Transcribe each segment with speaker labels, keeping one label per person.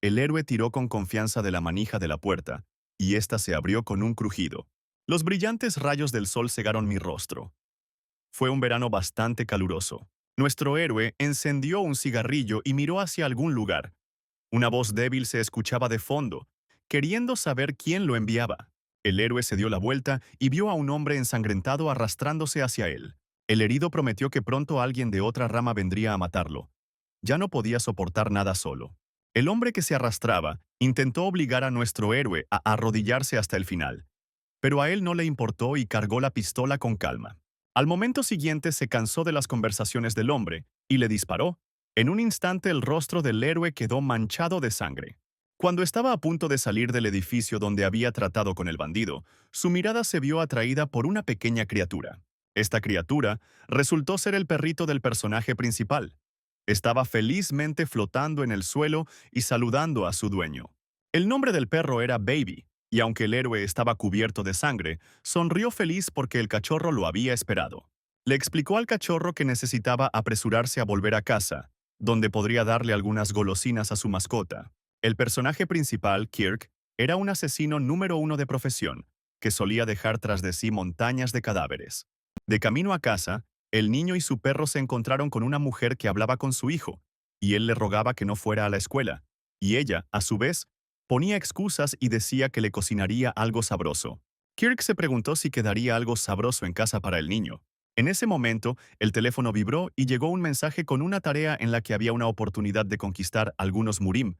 Speaker 1: El héroe tiró con confianza de la manija de la puerta, y ésta se abrió con un crujido. Los brillantes rayos del sol cegaron mi rostro. Fue un verano bastante caluroso. Nuestro héroe encendió un cigarrillo y miró hacia algún lugar. Una voz débil se escuchaba de fondo, queriendo saber quién lo enviaba. El héroe se dio la vuelta y vio a un hombre ensangrentado arrastrándose hacia él. El herido prometió que pronto alguien de otra rama vendría a matarlo. Ya no podía soportar nada solo. El hombre que se arrastraba intentó obligar a nuestro héroe a arrodillarse hasta el final, pero a él no le importó y cargó la pistola con calma. Al momento siguiente se cansó de las conversaciones del hombre y le disparó. En un instante el rostro del héroe quedó manchado de sangre. Cuando estaba a punto de salir del edificio donde había tratado con el bandido, su mirada se vio atraída por una pequeña criatura. Esta criatura resultó ser el perrito del personaje principal. Estaba felizmente flotando en el suelo y saludando a su dueño. El nombre del perro era Baby, y aunque el héroe estaba cubierto de sangre, sonrió feliz porque el cachorro lo había esperado. Le explicó al cachorro que necesitaba apresurarse a volver a casa, donde podría darle algunas golosinas a su mascota. El personaje principal, Kirk, era un asesino número uno de profesión, que solía dejar tras de sí montañas de cadáveres. De camino a casa, el niño y su perro se encontraron con una mujer que hablaba con su hijo, y él le rogaba que no fuera a la escuela, y ella, a su vez, ponía excusas y decía que le cocinaría algo sabroso. Kirk se preguntó si quedaría algo sabroso en casa para el niño. En ese momento, el teléfono vibró y llegó un mensaje con una tarea en la que había una oportunidad de conquistar algunos Murim.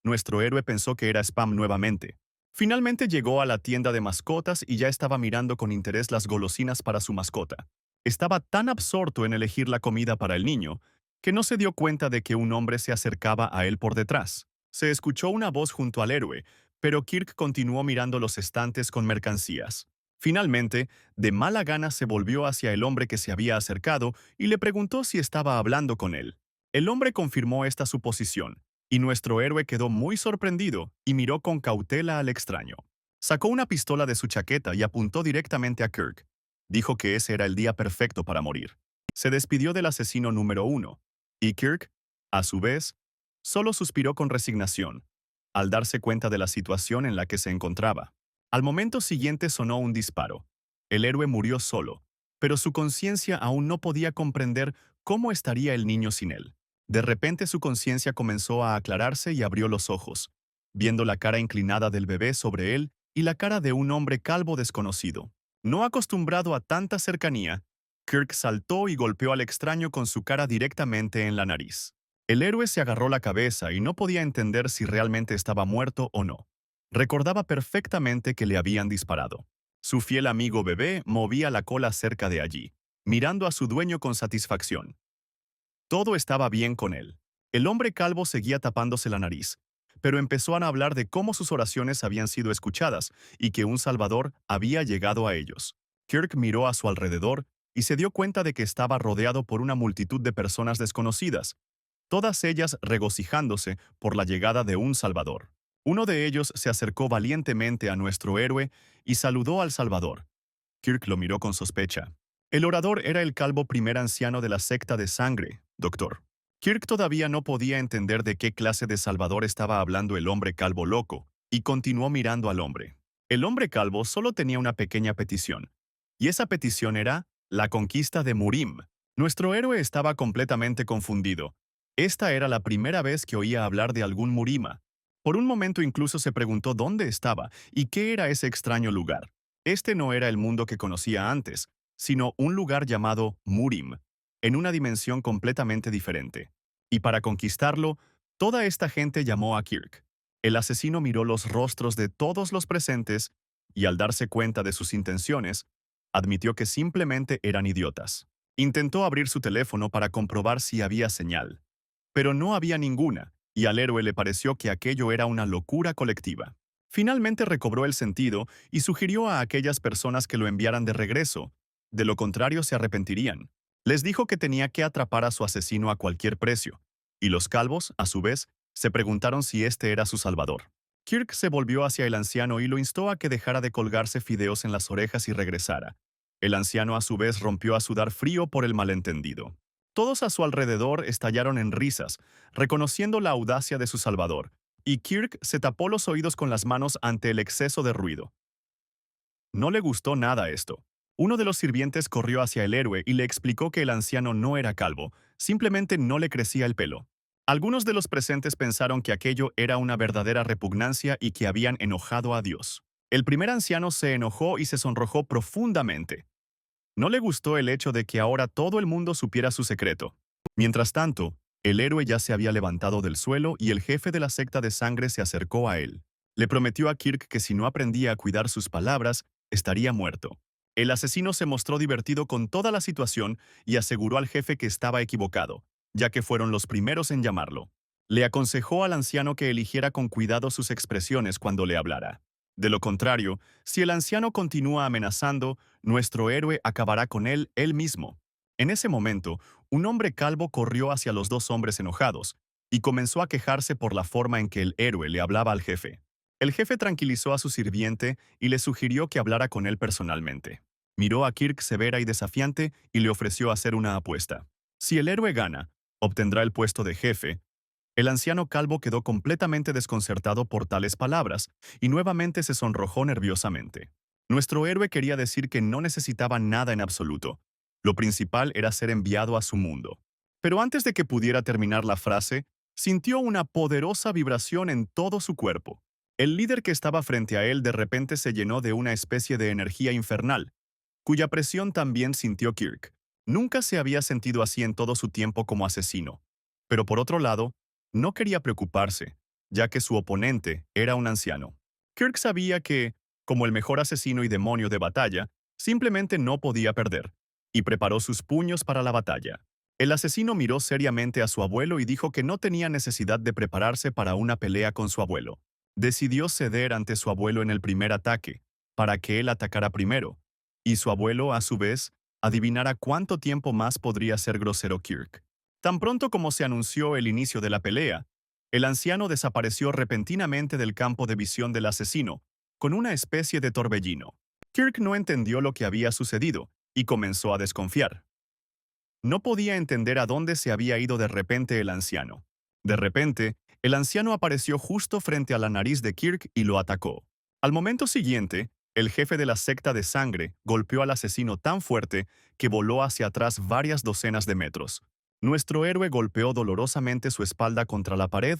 Speaker 1: Nuestro héroe pensó que era spam nuevamente. Finalmente llegó a la tienda de mascotas y ya estaba mirando con interés las golosinas para su mascota. Estaba tan absorto en elegir la comida para el niño, que no se dio cuenta de que un hombre se acercaba a él por detrás. Se escuchó una voz junto al héroe, pero Kirk continuó mirando los estantes con mercancías. Finalmente, de mala gana se volvió hacia el hombre que se había acercado y le preguntó si estaba hablando con él. El hombre confirmó esta suposición, y nuestro héroe quedó muy sorprendido y miró con cautela al extraño. Sacó una pistola de su chaqueta y apuntó directamente a Kirk. Dijo que ese era el día perfecto para morir. Se despidió del asesino número uno, y Kirk, a su vez, solo suspiró con resignación, al darse cuenta de la situación en la que se encontraba. Al momento siguiente sonó un disparo. El héroe murió solo, pero su conciencia aún no podía comprender cómo estaría el niño sin él. De repente su conciencia comenzó a aclararse y abrió los ojos, viendo la cara inclinada del bebé sobre él y la cara de un hombre calvo desconocido. No acostumbrado a tanta cercanía, Kirk saltó y golpeó al extraño con su cara directamente en la nariz. El héroe se agarró la cabeza y no podía entender si realmente estaba muerto o no. Recordaba perfectamente que le habían disparado. Su fiel amigo bebé movía la cola cerca de allí, mirando a su dueño con satisfacción. Todo estaba bien con él. El hombre calvo seguía tapándose la nariz, pero empezó a hablar de cómo sus oraciones habían sido escuchadas y que un Salvador había llegado a ellos. Kirk miró a su alrededor y se dio cuenta de que estaba rodeado por una multitud de personas desconocidas, todas ellas regocijándose por la llegada de un Salvador. Uno de ellos se acercó valientemente a nuestro héroe y saludó al Salvador. Kirk lo miró con sospecha. El orador era el calvo primer anciano de la secta de sangre, doctor. Kirk todavía no podía entender de qué clase de Salvador estaba hablando el hombre calvo loco, y continuó mirando al hombre. El hombre calvo solo tenía una pequeña petición, y esa petición era la conquista de Murim. Nuestro héroe estaba completamente confundido. Esta era la primera vez que oía hablar de algún Murima. Por un momento incluso se preguntó dónde estaba y qué era ese extraño lugar. Este no era el mundo que conocía antes, sino un lugar llamado Murim, en una dimensión completamente diferente. Y para conquistarlo, toda esta gente llamó a Kirk. El asesino miró los rostros de todos los presentes y al darse cuenta de sus intenciones, admitió que simplemente eran idiotas. Intentó abrir su teléfono para comprobar si había señal, pero no había ninguna, y al héroe le pareció que aquello era una locura colectiva. Finalmente recobró el sentido y sugirió a aquellas personas que lo enviaran de regreso. De lo contrario se arrepentirían. Les dijo que tenía que atrapar a su asesino a cualquier precio, y los calvos, a su vez, se preguntaron si este era su salvador. Kirk se volvió hacia el anciano y lo instó a que dejara de colgarse fideos en las orejas y regresara. El anciano a su vez rompió a sudar frío por el malentendido. Todos a su alrededor estallaron en risas, reconociendo la audacia de su salvador, y Kirk se tapó los oídos con las manos ante el exceso de ruido. No le gustó nada esto. Uno de los sirvientes corrió hacia el héroe y le explicó que el anciano no era calvo, simplemente no le crecía el pelo. Algunos de los presentes pensaron que aquello era una verdadera repugnancia y que habían enojado a Dios. El primer anciano se enojó y se sonrojó profundamente. No le gustó el hecho de que ahora todo el mundo supiera su secreto. Mientras tanto, el héroe ya se había levantado del suelo y el jefe de la secta de sangre se acercó a él. Le prometió a Kirk que si no aprendía a cuidar sus palabras, estaría muerto. El asesino se mostró divertido con toda la situación y aseguró al jefe que estaba equivocado, ya que fueron los primeros en llamarlo. Le aconsejó al anciano que eligiera con cuidado sus expresiones cuando le hablara. De lo contrario, si el anciano continúa amenazando, nuestro héroe acabará con él mismo. En ese momento, un hombre calvo corrió hacia los dos hombres enojados y comenzó a quejarse por la forma en que el héroe le hablaba al jefe. El jefe tranquilizó a su sirviente y le sugirió que hablara con él personalmente. Miró a Kirk severa y desafiante y le ofreció hacer una apuesta. Si el héroe gana, obtendrá el puesto de jefe. El anciano calvo quedó completamente desconcertado por tales palabras y nuevamente se sonrojó nerviosamente. Nuestro héroe quería decir que no necesitaba nada en absoluto. Lo principal era ser enviado a su mundo. Pero antes de que pudiera terminar la frase, sintió una poderosa vibración en todo su cuerpo. El líder que estaba frente a él de repente se llenó de una especie de energía infernal, cuya presión también sintió Kirk. Nunca se había sentido así en todo su tiempo como asesino. Pero por otro lado, no quería preocuparse, ya que su oponente era un anciano. Kirk sabía que, como el mejor asesino y demonio de batalla, simplemente no podía perder, y preparó sus puños para la batalla. El asesino miró seriamente a su abuelo y dijo que no tenía necesidad de prepararse para una pelea con su abuelo. Decidió ceder ante su abuelo en el primer ataque, para que él atacara primero, y su abuelo, a su vez, adivinara cuánto tiempo más podría ser grosero Kirk. Tan pronto como se anunció el inicio de la pelea, el anciano desapareció repentinamente del campo de visión del asesino, con una especie de torbellino. Kirk no entendió lo que había sucedido y comenzó a desconfiar. No podía entender a dónde se había ido de repente el anciano. De repente, el anciano apareció justo frente a la nariz de Kirk y lo atacó. Al momento siguiente, el jefe de la secta de sangre golpeó al asesino tan fuerte que voló hacia atrás varias docenas de metros. Nuestro héroe golpeó dolorosamente su espalda contra la pared,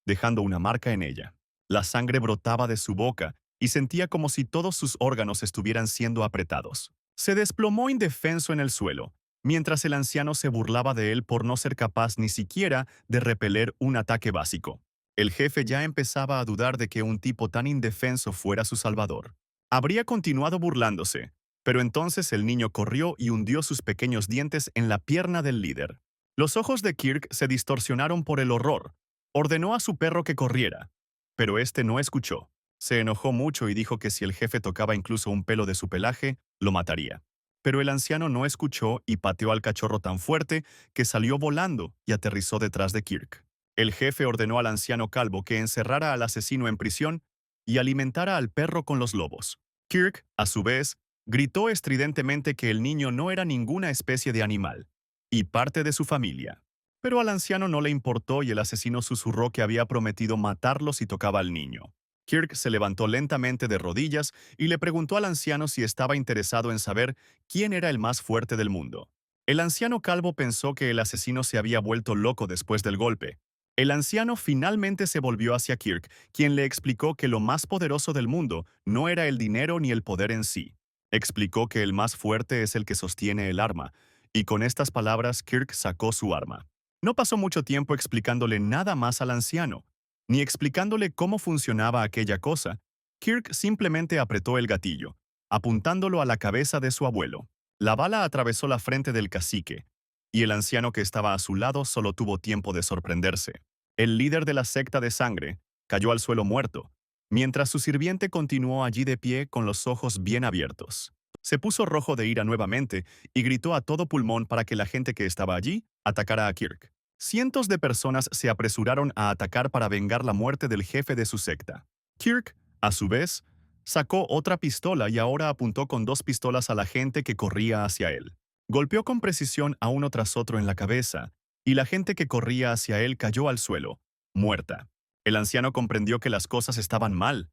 Speaker 1: dejando una marca en ella. La sangre brotaba de su boca y sentía como si todos sus órganos estuvieran siendo apretados. Se desplomó indefenso en el suelo, mientras el anciano se burlaba de él por no ser capaz ni siquiera de repeler un ataque básico. El jefe ya empezaba a dudar de que un tipo tan indefenso fuera su salvador. Habría continuado burlándose, pero entonces el niño corrió y hundió sus pequeños dientes en la pierna del líder. Los ojos de Kirk se distorsionaron por el horror. Ordenó a su perro que corriera, pero este no escuchó. Se enojó mucho y dijo que si el jefe tocaba incluso un pelo de su pelaje, lo mataría. Pero el anciano no escuchó y pateó al cachorro tan fuerte que salió volando y aterrizó detrás de Kirk. El jefe ordenó al anciano calvo que encerrara al asesino en prisión y alimentara al perro con los lobos. Kirk, a su vez, gritó estridentemente que el niño no era ninguna especie de animal, y parte de su familia. Pero al anciano no le importó y el asesino susurró que había prometido matarlo si tocaba al niño. Kirk se levantó lentamente de rodillas y le preguntó al anciano si estaba interesado en saber quién era el más fuerte del mundo. El anciano calvo pensó que el asesino se había vuelto loco después del golpe. El anciano finalmente se volvió hacia Kirk, quien le explicó que lo más poderoso del mundo no era el dinero ni el poder en sí. Explicó que el más fuerte es el que sostiene el arma, y con estas palabras Kirk sacó su arma. No pasó mucho tiempo explicándole nada más al anciano, ni explicándole cómo funcionaba aquella cosa. Kirk simplemente apretó el gatillo, apuntándolo a la cabeza de su abuelo. La bala atravesó la frente del cacique, y el anciano que estaba a su lado solo tuvo tiempo de sorprenderse. El líder de la secta de sangre cayó al suelo muerto, mientras su sirviente continuó allí de pie con los ojos bien abiertos. Se puso rojo de ira nuevamente y gritó a todo pulmón para que la gente que estaba allí atacara a Kirk. Cientos de personas se apresuraron a atacar para vengar la muerte del jefe de su secta. Kirk, a su vez, sacó otra pistola y ahora apuntó con dos pistolas a la gente que corría hacia él. Golpeó con precisión a uno tras otro en la cabeza, y la gente que corría hacia él cayó al suelo, muerta. El anciano comprendió que las cosas estaban mal.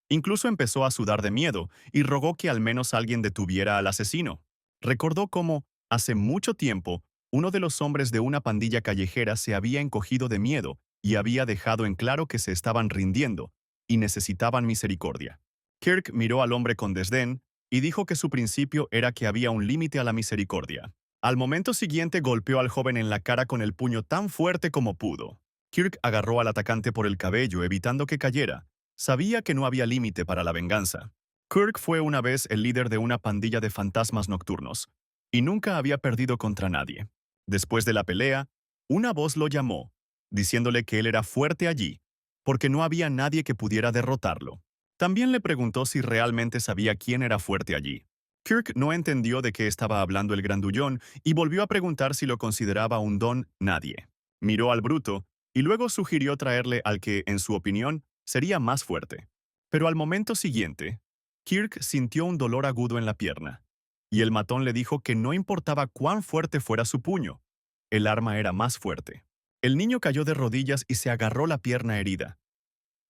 Speaker 1: Incluso empezó a sudar de miedo y rogó que al menos alguien detuviera al asesino. Recordó cómo, hace mucho tiempo, uno de los hombres de una pandilla callejera se había encogido de miedo y había dejado en claro que se estaban rindiendo y necesitaban misericordia. Kirk miró al hombre con desdén y dijo que su principio era que había un límite a la misericordia. Al momento siguiente golpeó al joven en la cara con el puño tan fuerte como pudo. Kirk agarró al atacante por el cabello evitando que cayera. Sabía que no había límite para la venganza. Kirk fue una vez el líder de una pandilla de fantasmas nocturnos, y nunca había perdido contra nadie. Después de la pelea, una voz lo llamó, diciéndole que él era fuerte allí, porque no había nadie que pudiera derrotarlo. También le preguntó si realmente sabía quién era fuerte allí. Kirk no entendió de qué estaba hablando el grandullón y volvió a preguntar si lo consideraba un don nadie. Miró al bruto y luego sugirió traerle al que, en su opinión, sería más fuerte. Pero al momento siguiente, Kirk sintió un dolor agudo en la pierna, y el matón le dijo que no importaba cuán fuerte fuera su puño, el arma era más fuerte. El niño cayó de rodillas y se agarró la pierna herida.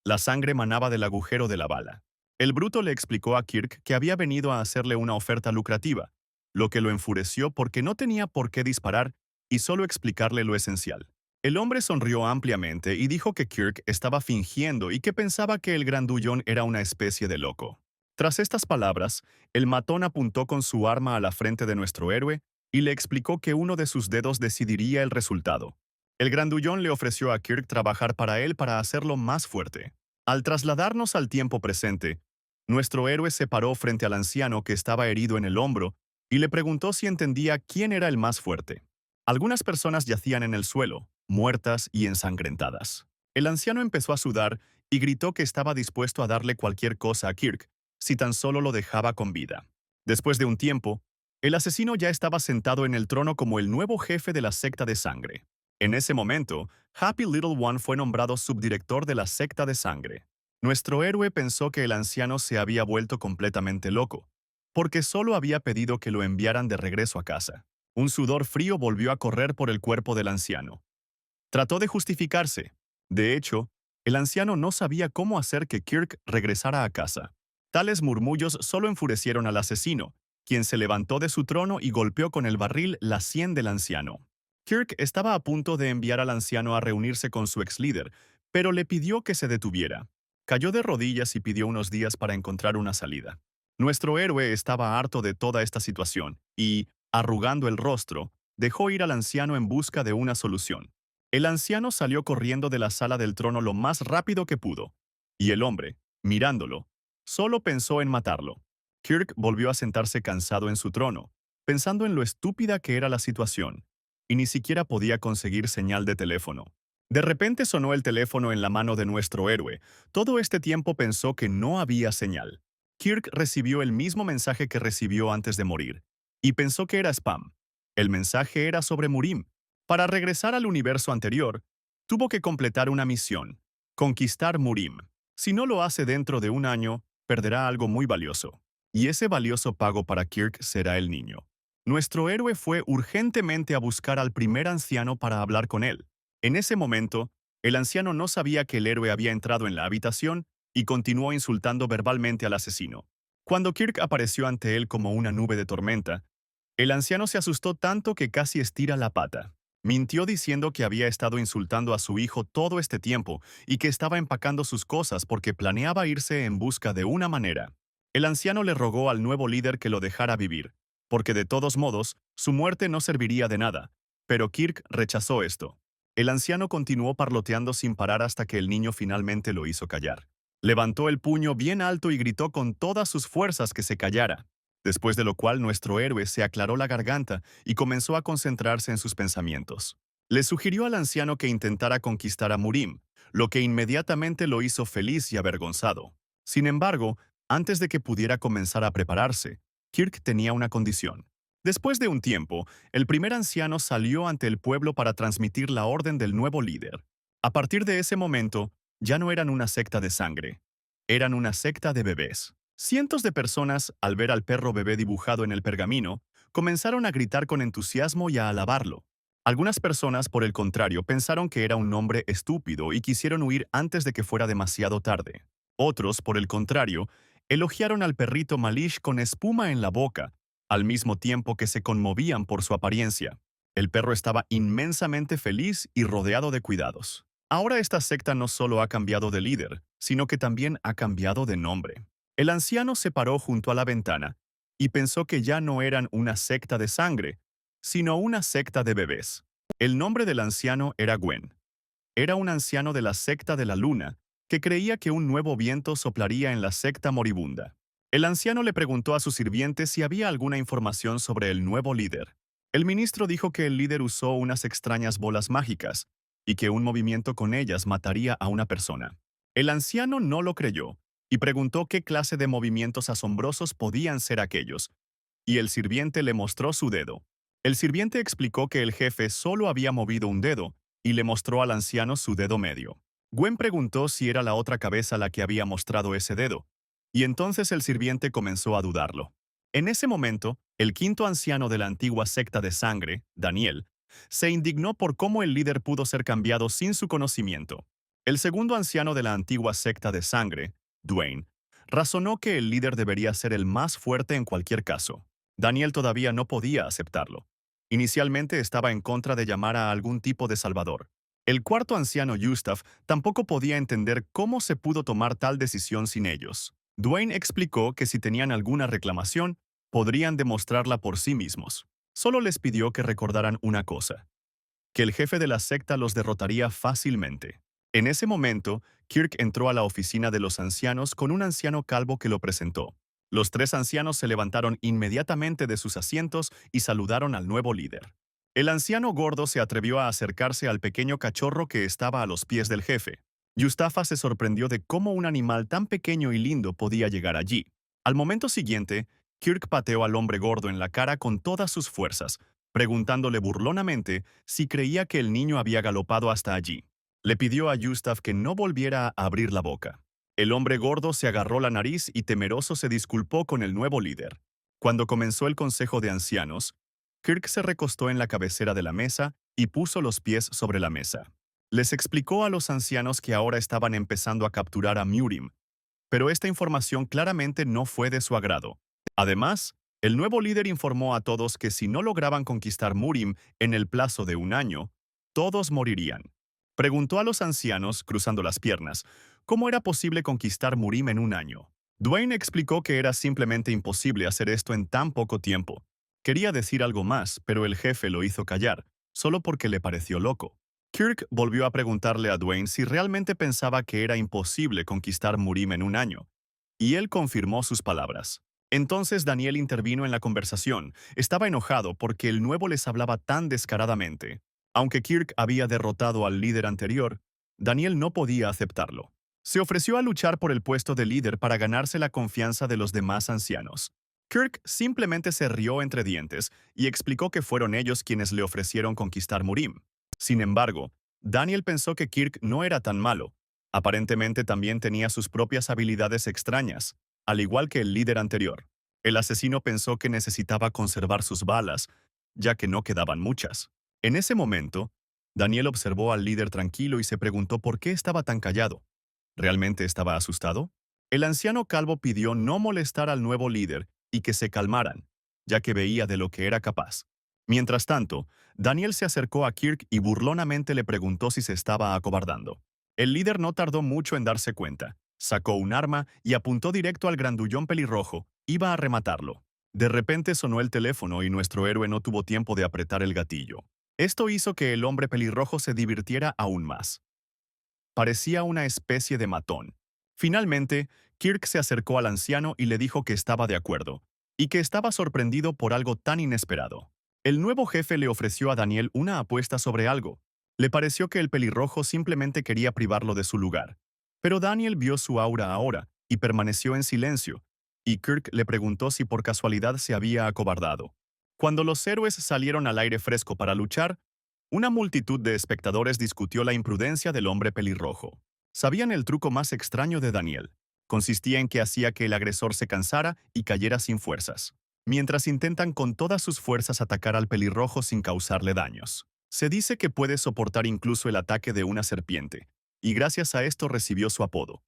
Speaker 1: La sangre manaba del agujero de la bala. El bruto le explicó a Kirk que había venido a hacerle una oferta lucrativa, lo que lo enfureció porque no tenía por qué disparar y solo explicarle lo esencial. El hombre sonrió ampliamente y dijo que Kirk estaba fingiendo y que pensaba que el grandullón era una especie de loco. Tras estas palabras, el matón apuntó con su arma a la frente de nuestro héroe y le explicó que uno de sus dedos decidiría el resultado. El grandullón le ofreció a Kirk trabajar para él para hacerlo más fuerte. Al trasladarnos al tiempo presente, nuestro héroe se paró frente al anciano que estaba herido en el hombro y le preguntó si entendía quién era el más fuerte. Algunas personas yacían en el suelo, muertas y ensangrentadas. El anciano empezó a sudar y gritó que estaba dispuesto a darle cualquier cosa a Kirk, si tan solo lo dejaba con vida. Después de un tiempo, el asesino ya estaba sentado en el trono como el nuevo jefe de la secta de sangre. En ese momento, Happy Little One fue nombrado subdirector de la secta de sangre. Nuestro héroe pensó que el anciano se había vuelto completamente loco, porque solo había pedido que lo enviaran de regreso a casa. Un sudor frío volvió a correr por el cuerpo del anciano. Trató de justificarse. De hecho, el anciano no sabía cómo hacer que Kirk regresara a casa. Tales murmullos solo enfurecieron al asesino, quien se levantó de su trono y golpeó con el barril la sien del anciano. Kirk estaba a punto de enviar al anciano a reunirse con su ex líder, pero le pidió que se detuviera. Cayó de rodillas y pidió unos días para encontrar una salida. Nuestro héroe estaba harto de toda esta situación y, arrugando el rostro, dejó ir al anciano en busca de una solución. El anciano salió corriendo de la sala del trono lo más rápido que pudo, y el hombre, mirándolo, solo pensó en matarlo. Kirk volvió a sentarse cansado en su trono, pensando en lo estúpida que era la situación, y ni siquiera podía conseguir señal de teléfono. De repente sonó el teléfono en la mano de nuestro héroe. Todo este tiempo pensó que no había señal. Kirk recibió el mismo mensaje que recibió antes de morir, y pensó que era spam. El mensaje era sobre Murim. Para regresar al universo anterior, tuvo que completar una misión: conquistar Murim. Si no lo hace dentro de un año, perderá algo muy valioso. Y ese valioso pago para Kirk será el niño. Nuestro héroe fue urgentemente a buscar al primer anciano para hablar con él. En ese momento, el anciano no sabía que el héroe había entrado en la habitación y continuó insultando verbalmente al asesino. Cuando Kirk apareció ante él como una nube de tormenta, el anciano se asustó tanto que casi estira la pata. Mintió diciendo que había estado insultando a su hijo todo este tiempo y que estaba empacando sus cosas porque planeaba irse en busca de una manera. El anciano le rogó al nuevo líder que lo dejara vivir, porque de todos modos, su muerte no serviría de nada, pero Kirk rechazó esto. El anciano continuó parloteando sin parar hasta que el niño finalmente lo hizo callar. Levantó el puño bien alto y gritó con todas sus fuerzas que se callara, después de lo cual nuestro héroe se aclaró la garganta y comenzó a concentrarse en sus pensamientos. Le sugirió al anciano que intentara conquistar a Murim, lo que inmediatamente lo hizo feliz y avergonzado. Sin embargo, antes de que pudiera comenzar a prepararse, Kirk tenía una condición. Después de un tiempo, el primer anciano salió ante el pueblo para transmitir la orden del nuevo líder. A partir de ese momento, ya no eran una secta de sangre, eran una secta de bebés. Cientos de personas, al ver al perro bebé dibujado en el pergamino, comenzaron a gritar con entusiasmo y a alabarlo. Algunas personas, por el contrario, pensaron que era un nombre estúpido y quisieron huir antes de que fuera demasiado tarde. Otros, por el contrario, elogiaron al perrito Malish con espuma en la boca, al mismo tiempo que se conmovían por su apariencia. El perro estaba inmensamente feliz y rodeado de cuidados. Ahora esta secta no solo ha cambiado de líder, sino que también ha cambiado de nombre. El anciano se paró junto a la ventana y pensó que ya no eran una secta de sangre, sino una secta de bebés. El nombre del anciano era Gwen. Era un anciano de la secta de la luna, que creía que un nuevo viento soplaría en la secta moribunda. El anciano le preguntó a su sirviente si había alguna información sobre el nuevo líder. El ministro dijo que el líder usó unas extrañas bolas mágicas y que un movimiento con ellas mataría a una persona. El anciano no lo creyó y preguntó qué clase de movimientos asombrosos podían ser aquellos, y el sirviente le mostró su dedo. El sirviente explicó que el jefe solo había movido un dedo y le mostró al anciano su dedo medio. Gwen preguntó si era la otra cabeza la que había mostrado ese dedo, y entonces el sirviente comenzó a dudarlo. En ese momento, el quinto anciano de la antigua secta de sangre, Daniel, se indignó por cómo el líder pudo ser cambiado sin su conocimiento. El segundo anciano de la antigua secta de sangre, Dwayne, razonó que el líder debería ser el más fuerte en cualquier caso. Daniel todavía no podía aceptarlo. Inicialmente estaba en contra de llamar a algún tipo de salvador. El cuarto anciano Gustav tampoco podía entender cómo se pudo tomar tal decisión sin ellos. Dwayne explicó que si tenían alguna reclamación, podrían demostrarla por sí mismos. Solo les pidió que recordaran una cosa: que el jefe de la secta los derrotaría fácilmente. En ese momento, Kirk entró a la oficina de los ancianos con un anciano calvo que lo presentó. Los tres ancianos se levantaron inmediatamente de sus asientos y saludaron al nuevo líder. El anciano gordo se atrevió a acercarse al pequeño cachorro que estaba a los pies del jefe. Yustafa se sorprendió de cómo un animal tan pequeño y lindo podía llegar allí. Al momento siguiente, Kirk pateó al hombre gordo en la cara con todas sus fuerzas, preguntándole burlonamente si creía que el niño había galopado hasta allí. Le pidió a Gustav que no volviera a abrir la boca. El hombre gordo se agarró la nariz y temeroso se disculpó con el nuevo líder. Cuando comenzó el consejo de ancianos, Kirk se recostó en la cabecera de la mesa y puso los pies sobre la mesa. Les explicó a los ancianos que ahora estaban empezando a capturar a Murim, pero esta información claramente no fue de su agrado. Además, el nuevo líder informó a todos que si no lograban conquistar Murim en el plazo de un año, todos morirían. Preguntó a los ancianos, cruzando las piernas, cómo era posible conquistar Murim en un año. Dwayne explicó que era simplemente imposible hacer esto en tan poco tiempo. Quería decir algo más, pero el jefe lo hizo callar, solo porque le pareció loco. Kirk volvió a preguntarle a Dwayne si realmente pensaba que era imposible conquistar Murim en un año, y él confirmó sus palabras. Entonces Daniel intervino en la conversación. Estaba enojado porque el nuevo les hablaba tan descaradamente. Aunque Kirk había derrotado al líder anterior, Daniel no podía aceptarlo. Se ofreció a luchar por el puesto de líder para ganarse la confianza de los demás ancianos. Kirk simplemente se rió entre dientes y explicó que fueron ellos quienes le ofrecieron conquistar Murim. Sin embargo, Daniel pensó que Kirk no era tan malo. Aparentemente también tenía sus propias habilidades extrañas, al igual que el líder anterior. El asesino pensó que necesitaba conservar sus balas, ya que no quedaban muchas. En ese momento, Daniel observó al líder tranquilo y se preguntó por qué estaba tan callado. ¿Realmente estaba asustado? El anciano calvo pidió no molestar al nuevo líder y que se calmaran, ya que veía de lo que era capaz. Mientras tanto, Daniel se acercó a Kirk y burlonamente le preguntó si se estaba acobardando. El líder no tardó mucho en darse cuenta. Sacó un arma y apuntó directo al grandullón pelirrojo. Iba a rematarlo. De repente sonó el teléfono y nuestro héroe no tuvo tiempo de apretar el gatillo. Esto hizo que el hombre pelirrojo se divirtiera aún más. Parecía una especie de matón. Finalmente, Kirk se acercó al anciano y le dijo que estaba de acuerdo, y que estaba sorprendido por algo tan inesperado. El nuevo jefe le ofreció a Daniel una apuesta sobre algo. Le pareció que el pelirrojo simplemente quería privarlo de su lugar. Pero Daniel vio su aura ahora y permaneció en silencio, y Kirk le preguntó si por casualidad se había acobardado. Cuando los héroes salieron al aire fresco para luchar, una multitud de espectadores discutió la imprudencia del hombre pelirrojo. Sabían el truco más extraño de Daniel. Consistía en que hacía que el agresor se cansara y cayera sin fuerzas, mientras intentan con todas sus fuerzas atacar al pelirrojo sin causarle daños. Se dice que puede soportar incluso el ataque de una serpiente, y gracias a esto recibió su apodo,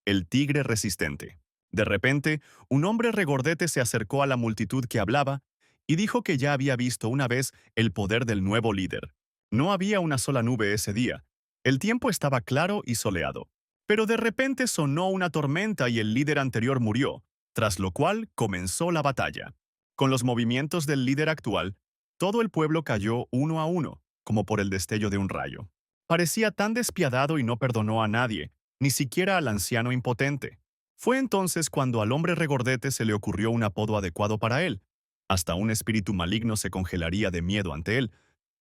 Speaker 1: el tigre resistente. De repente, un hombre regordete se acercó a la multitud que hablaba y dijo que ya había visto una vez el poder del nuevo líder. No había una sola nube ese día. El tiempo estaba claro y soleado. Pero de repente sonó una tormenta y el líder anterior murió, tras lo cual comenzó la batalla. Con los movimientos del líder actual, todo el pueblo cayó uno a uno, como por el destello de un rayo. Parecía tan despiadado y no perdonó a nadie, ni siquiera al anciano impotente. Fue entonces cuando al hombre regordete se le ocurrió un apodo adecuado para él. Hasta un espíritu maligno se congelaría de miedo ante él.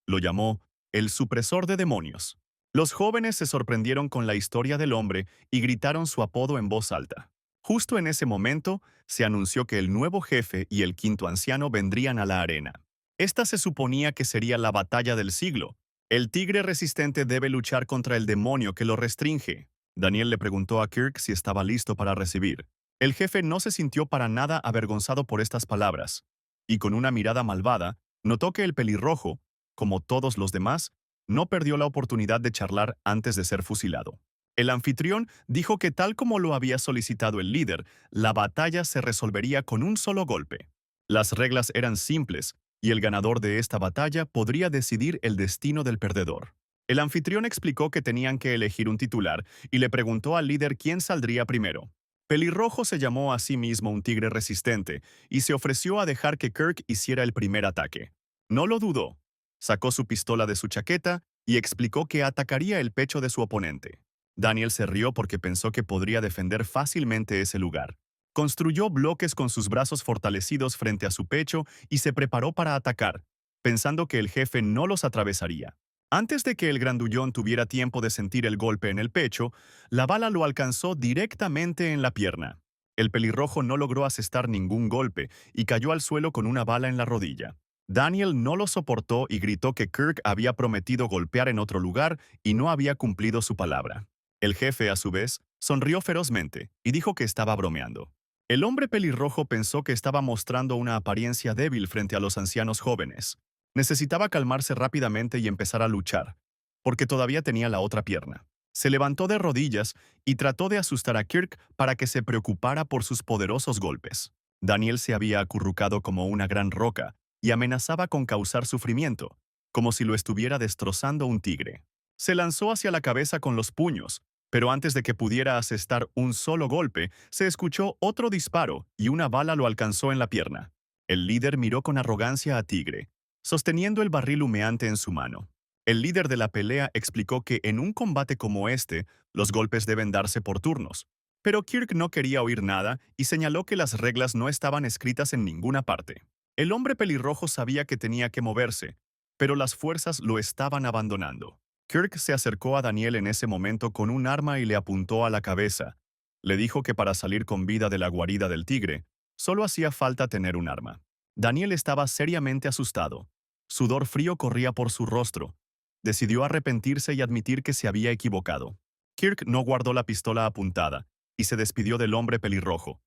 Speaker 1: Lo llamó el supresor de demonios. Los jóvenes se sorprendieron con la historia del hombre y gritaron su apodo en voz alta. Justo en ese momento, se anunció que el nuevo jefe y el quinto anciano vendrían a la arena. Esta se suponía que sería la batalla del siglo. El tigre resistente debe luchar contra el demonio que lo restringe. Daniel le preguntó a Kirk si estaba listo para recibir. El jefe no se sintió para nada avergonzado por estas palabras, y con una mirada malvada, notó que el pelirrojo, como todos los demás, no perdió la oportunidad de charlar antes de ser fusilado. El anfitrión dijo que tal como lo había solicitado el líder, la batalla se resolvería con un solo golpe. Las reglas eran simples, y el ganador de esta batalla podría decidir el destino del perdedor. El anfitrión explicó que tenían que elegir un titular y le preguntó al líder quién saldría primero. Pelirrojo se llamó a sí mismo un tigre resistente y se ofreció a dejar que Kirk hiciera el primer ataque. No lo dudó. Sacó su pistola de su chaqueta y explicó que atacaría el pecho de su oponente. Daniel se rió porque pensó que podría defender fácilmente ese lugar. Construyó bloques con sus brazos fortalecidos frente a su pecho y se preparó para atacar, pensando que el jefe no los atravesaría. Antes de que el grandullón tuviera tiempo de sentir el golpe en el pecho, la bala lo alcanzó directamente en la pierna. El pelirrojo no logró asestar ningún golpe y cayó al suelo con una bala en la rodilla. Daniel no lo soportó y gritó que Kirk había prometido golpear en otro lugar y no había cumplido su palabra. El jefe, a su vez, sonrió ferozmente y dijo que estaba bromeando. El hombre pelirrojo pensó que estaba mostrando una apariencia débil frente a los ancianos jóvenes. Necesitaba calmarse rápidamente y empezar a luchar, porque todavía tenía la otra pierna. Se levantó de rodillas y trató de asustar a Kirk para que se preocupara por sus poderosos golpes. Daniel se había acurrucado como una gran roca y amenazaba con causar sufrimiento, como si lo estuviera destrozando un tigre. Se lanzó hacia la cabeza con los puños, pero antes de que pudiera asestar un solo golpe, se escuchó otro disparo y una bala lo alcanzó en la pierna. El líder miró con arrogancia a Tigre, sosteniendo el barril humeante en su mano. El líder de la pelea explicó que en un combate como este, los golpes deben darse por turnos. Pero Kirk no quería oír nada y señaló que las reglas no estaban escritas en ninguna parte. El hombre pelirrojo sabía que tenía que moverse, pero las fuerzas lo estaban abandonando. Kirk se acercó a Daniel en ese momento con un arma y le apuntó a la cabeza. Le dijo que para salir con vida de la guarida del tigre, solo hacía falta tener un arma. Daniel estaba seriamente asustado. Sudor frío corría por su rostro. Decidió arrepentirse y admitir que se había equivocado. Kirk no guardó la pistola apuntada y se despidió del hombre pelirrojo.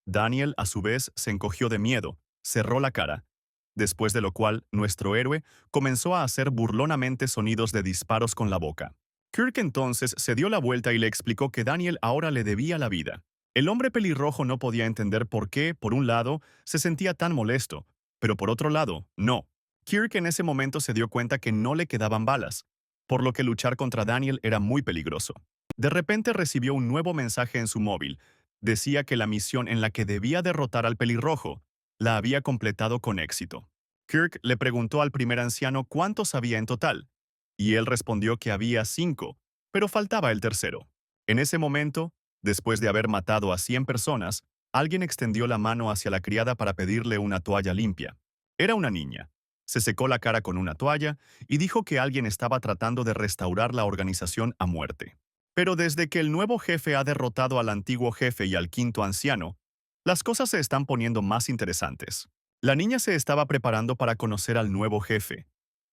Speaker 1: Daniel, a su vez, se encogió de miedo, cerró la cara, después de lo cual nuestro héroe comenzó a hacer burlonamente sonidos de disparos con la boca. Kirk entonces se dio la vuelta y le explicó que Daniel ahora le debía la vida. El hombre pelirrojo no podía entender por qué, por un lado, se sentía tan molesto, pero por otro lado, no. Kirk en ese momento se dio cuenta que no le quedaban balas, por lo que luchar contra Daniel era muy peligroso. De repente recibió un nuevo mensaje en su móvil. Decía que la misión en la que debía derrotar al pelirrojo la había completado con éxito. Kirk le preguntó al primer anciano cuántos había en total, y él respondió que había 5, pero faltaba el tercero. En ese momento, después de haber matado a 100 personas, alguien extendió la mano hacia la criada para pedirle una toalla limpia. Era una niña. Se secó la cara con una toalla y dijo que alguien estaba tratando de restaurar la organización a muerte. Pero desde que el nuevo jefe ha derrotado al antiguo jefe y al quinto anciano, las cosas se están poniendo más interesantes. La niña se estaba preparando para conocer al nuevo jefe.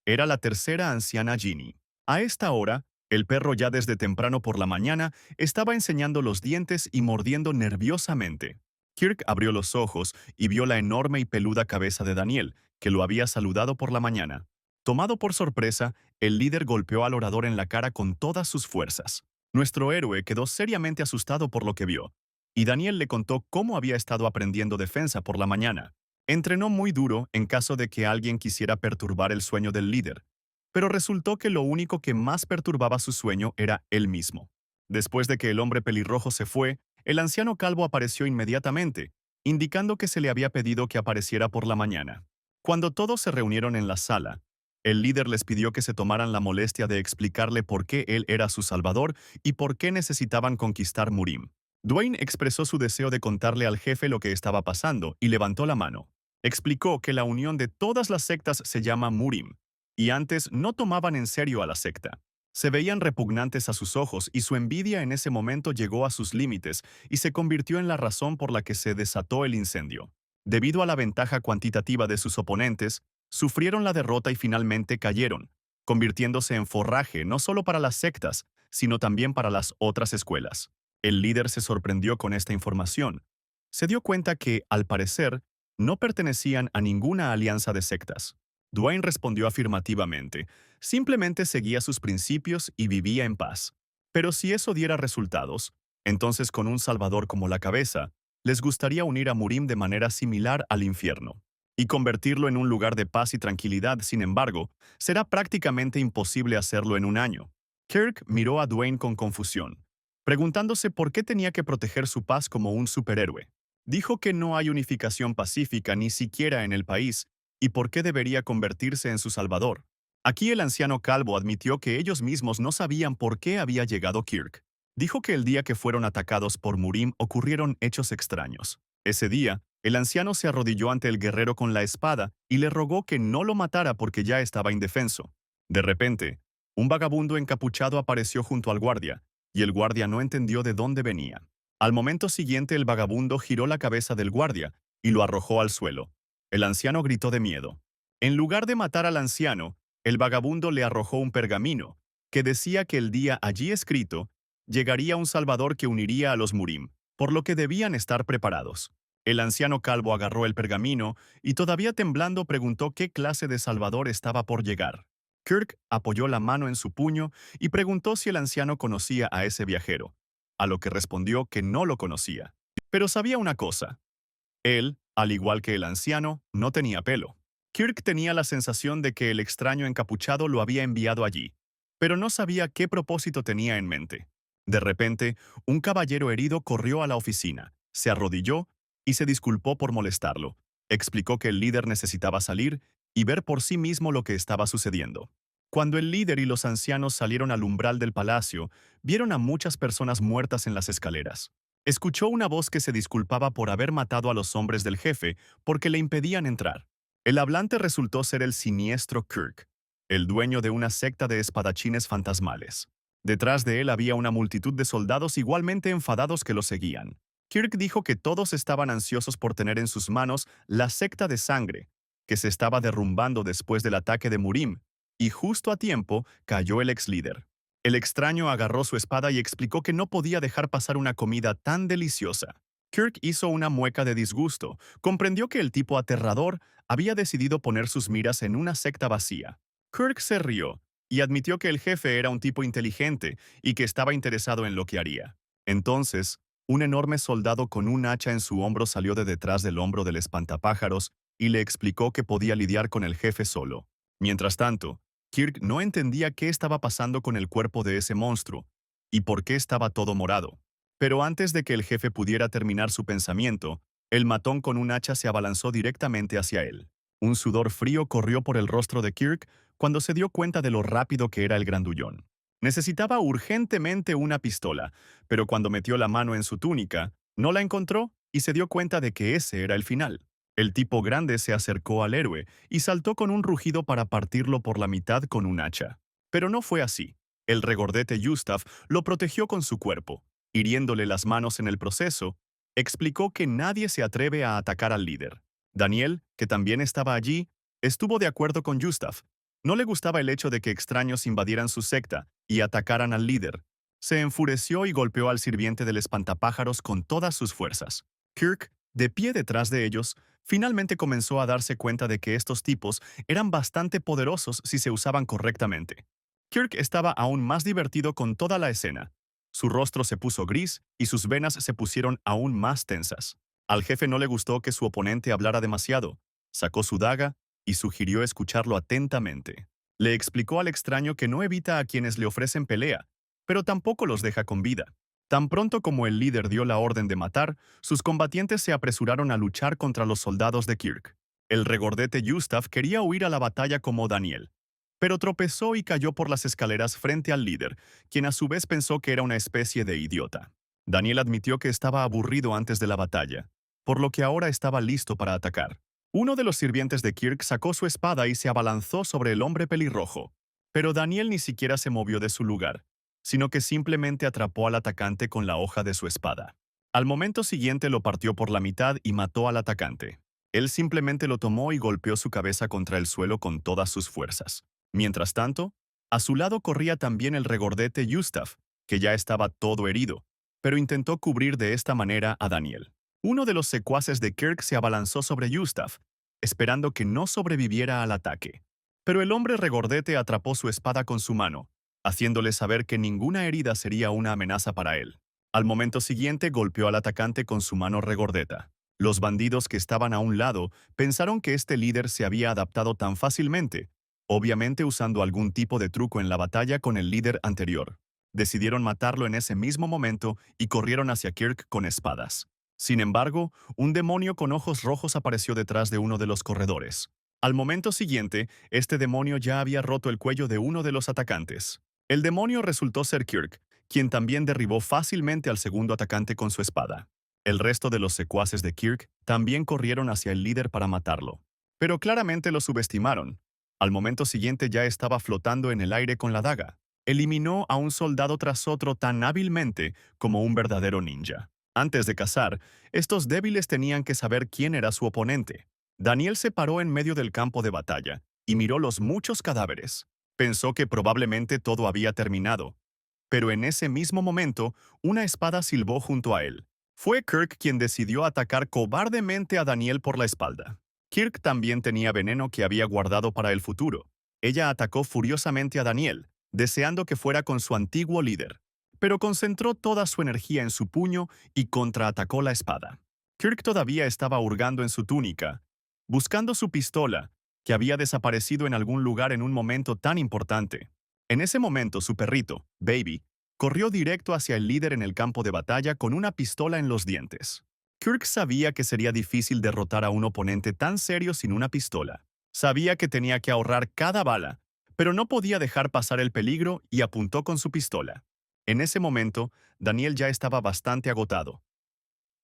Speaker 1: Era la tercera anciana Ginny. A esta hora, el perro ya desde temprano por la mañana estaba enseñando los dientes y mordiendo nerviosamente. Kirk abrió los ojos y vio la enorme y peluda cabeza de Daniel, que lo había saludado por la mañana. Tomado por sorpresa, el líder golpeó al orador en la cara con todas sus fuerzas. Nuestro héroe quedó seriamente asustado por lo que vio, y Daniel le contó cómo había estado aprendiendo defensa por la mañana. Entrenó muy duro en caso de que alguien quisiera perturbar el sueño del líder, pero resultó que lo único que más perturbaba su sueño era él mismo. Después de que el hombre pelirrojo se fue, el anciano calvo apareció inmediatamente, indicando que se le había pedido que apareciera por la mañana. Cuando todos se reunieron en la sala, el líder les pidió que se tomaran la molestia de explicarle por qué él era su salvador y por qué necesitaban conquistar Murim. Dwayne expresó su deseo de contarle al jefe lo que estaba pasando y levantó la mano. Explicó que la unión de todas las sectas se llama Murim, y antes no tomaban en serio a la secta. Se veían repugnantes a sus ojos y su envidia en ese momento llegó a sus límites y se convirtió en la razón por la que se desató el incendio. Debido a la ventaja cuantitativa de sus oponentes, sufrieron la derrota y finalmente cayeron, convirtiéndose en forraje no solo para las sectas, sino también para las otras escuelas. El líder se sorprendió con esta información. Se dio cuenta que, al parecer, no pertenecían a ninguna alianza de sectas. Dwayne respondió afirmativamente. Simplemente seguía sus principios y vivía en paz. Pero si eso diera resultados, entonces con un Salvador como la cabeza, les gustaría unir a Murim de manera similar al infierno. Y convertirlo en un lugar de paz y tranquilidad, sin embargo, será prácticamente imposible hacerlo en un año. Kirk miró a Dwayne con confusión, preguntándose por qué tenía que proteger su paz como un superhéroe. Dijo que no hay unificación pacífica ni siquiera en el país, y por qué debería convertirse en su salvador. Aquí el anciano calvo admitió que ellos mismos no sabían por qué había llegado Kirk. Dijo que el día que fueron atacados por Murim ocurrieron hechos extraños. Ese día, el anciano se arrodilló ante el guerrero con la espada y le rogó que no lo matara porque ya estaba indefenso. De repente, un vagabundo encapuchado apareció junto al guardia, y el guardia no entendió de dónde venía. Al momento siguiente, el vagabundo giró la cabeza del guardia y lo arrojó al suelo. El anciano gritó de miedo. En lugar de matar al anciano, el vagabundo le arrojó un pergamino, que decía que el día allí escrito, llegaría un salvador que uniría a los Murim, por lo que debían estar preparados. El anciano calvo agarró el pergamino y todavía temblando preguntó qué clase de salvador estaba por llegar. Kirk apoyó la mano en su puño y preguntó si el anciano conocía a ese viajero, a lo que respondió que no lo conocía. Pero sabía una cosa. Él, al igual que el anciano, no tenía pelo. Kirk tenía la sensación de que el extraño encapuchado lo había enviado allí, pero no sabía qué propósito tenía en mente. De repente, un caballero herido corrió a la oficina, se arrodilló y se disculpó por molestarlo. Explicó que el líder necesitaba salir y ver por sí mismo lo que estaba sucediendo. Cuando el líder y los ancianos salieron al umbral del palacio, vieron a muchas personas muertas en las escaleras. Escuchó una voz que se disculpaba por haber matado a los hombres del jefe porque le impedían entrar. El hablante resultó ser el siniestro Kirk, el dueño de una secta de espadachines fantasmales. Detrás de él había una multitud de soldados igualmente enfadados que lo seguían. Kirk dijo que todos estaban ansiosos por tener en sus manos la secta de sangre, que se estaba derrumbando después del ataque de Murim, y justo a tiempo cayó el ex líder. El extraño agarró su espada y explicó que no podía dejar pasar una comida tan deliciosa. Kirk hizo una mueca de disgusto. Comprendió que el tipo aterrador había decidido poner sus miras en una secta vacía. Kirk se rió y admitió que el jefe era un tipo inteligente y que estaba interesado en lo que haría. Entonces, un enorme soldado con un hacha en su hombro salió de detrás del hombro del espantapájaros y le explicó que podía lidiar con el jefe solo. Mientras tanto, Kirk no entendía qué estaba pasando con el cuerpo de ese monstruo y por qué estaba todo morado. Pero antes de que el jefe pudiera terminar su pensamiento, el matón con un hacha se abalanzó directamente hacia él. Un sudor frío corrió por el rostro de Kirk cuando se dio cuenta de lo rápido que era el grandullón. Necesitaba urgentemente una pistola, pero cuando metió la mano en su túnica, no la encontró y se dio cuenta de que ese era el final. El tipo grande se acercó al héroe y saltó con un rugido para partirlo por la mitad con un hacha. Pero no fue así. El regordete Gustav lo protegió con su cuerpo, hiriéndole las manos en el proceso. Explicó que nadie se atreve a atacar al líder. Daniel, que también estaba allí, estuvo de acuerdo con Gustav. No le gustaba el hecho de que extraños invadieran su secta y atacaran al líder. Se enfureció y golpeó al sirviente del espantapájaros con todas sus fuerzas. Kirk De pie detrás de ellos, finalmente comenzó a darse cuenta de que estos tipos eran bastante poderosos si se usaban correctamente. Kirk estaba aún más divertido con toda la escena. Su rostro se puso gris y sus venas se pusieron aún más tensas. Al jefe no le gustó que su oponente hablara demasiado. Sacó su daga y sugirió escucharlo atentamente. Le explicó al extraño que no evita a quienes le ofrecen pelea, pero tampoco los deja con vida. Tan pronto como el líder dio la orden de matar, sus combatientes se apresuraron a luchar contra los soldados de Kirk. El regordete Gustav quería huir a la batalla como Daniel, pero tropezó y cayó por las escaleras frente al líder, quien a su vez pensó que era una especie de idiota. Daniel admitió que estaba aburrido antes de la batalla, por lo que ahora estaba listo para atacar. Uno de los sirvientes de Kirk sacó su espada y se abalanzó sobre el hombre pelirrojo, pero Daniel ni siquiera se movió de su lugar, sino que simplemente atrapó al atacante con la hoja de su espada. Al momento siguiente lo partió por la mitad y mató al atacante. Él simplemente lo tomó y golpeó su cabeza contra el suelo con todas sus fuerzas. Mientras tanto, a su lado corría también el regordete Gustav, que ya estaba todo herido, pero intentó cubrir de esta manera a Daniel. Uno de los secuaces de Kirk se abalanzó sobre Gustav, esperando que no sobreviviera al ataque. Pero el hombre regordete atrapó su espada con su mano, haciéndole saber que ninguna herida sería una amenaza para él. Al momento siguiente golpeó al atacante con su mano regordeta. Los bandidos que estaban a un lado pensaron que este líder se había adaptado tan fácilmente, obviamente usando algún tipo de truco en la batalla con el líder anterior. Decidieron matarlo en ese mismo momento y corrieron hacia Kirk con espadas. Sin embargo, un demonio con ojos rojos apareció detrás de uno de los corredores. Al momento siguiente, este demonio ya había roto el cuello de uno de los atacantes. El demonio resultó ser Kirk, quien también derribó fácilmente al segundo atacante con su espada. El resto de los secuaces de Kirk también corrieron hacia el líder para matarlo. Pero claramente lo subestimaron. Al momento siguiente ya estaba flotando en el aire con la daga. Eliminó a un soldado tras otro tan hábilmente como un verdadero ninja. Antes de cazar, estos débiles tenían que saber quién era su oponente. Daniel se paró en medio del campo de batalla y miró los muchos cadáveres. Pensó que probablemente todo había terminado. Pero en ese mismo momento, una espada silbó junto a él. Fue Kirk quien decidió atacar cobardemente a Daniel por la espalda. Kirk también tenía veneno que había guardado para el futuro. Ella atacó furiosamente a Daniel, deseando que fuera con su antiguo líder, pero concentró toda su energía en su puño y contraatacó la espada. Kirk todavía estaba hurgando en su túnica, buscando su pistola, que había desaparecido en algún lugar en un momento tan importante. En ese momento, su perrito, Baby, corrió directo hacia el líder en el campo de batalla con una pistola en los dientes. Kirk sabía que sería difícil derrotar a un oponente tan serio sin una pistola. Sabía que tenía que ahorrar cada bala, pero no podía dejar pasar el peligro y apuntó con su pistola. En ese momento, Daniel ya estaba bastante agotado.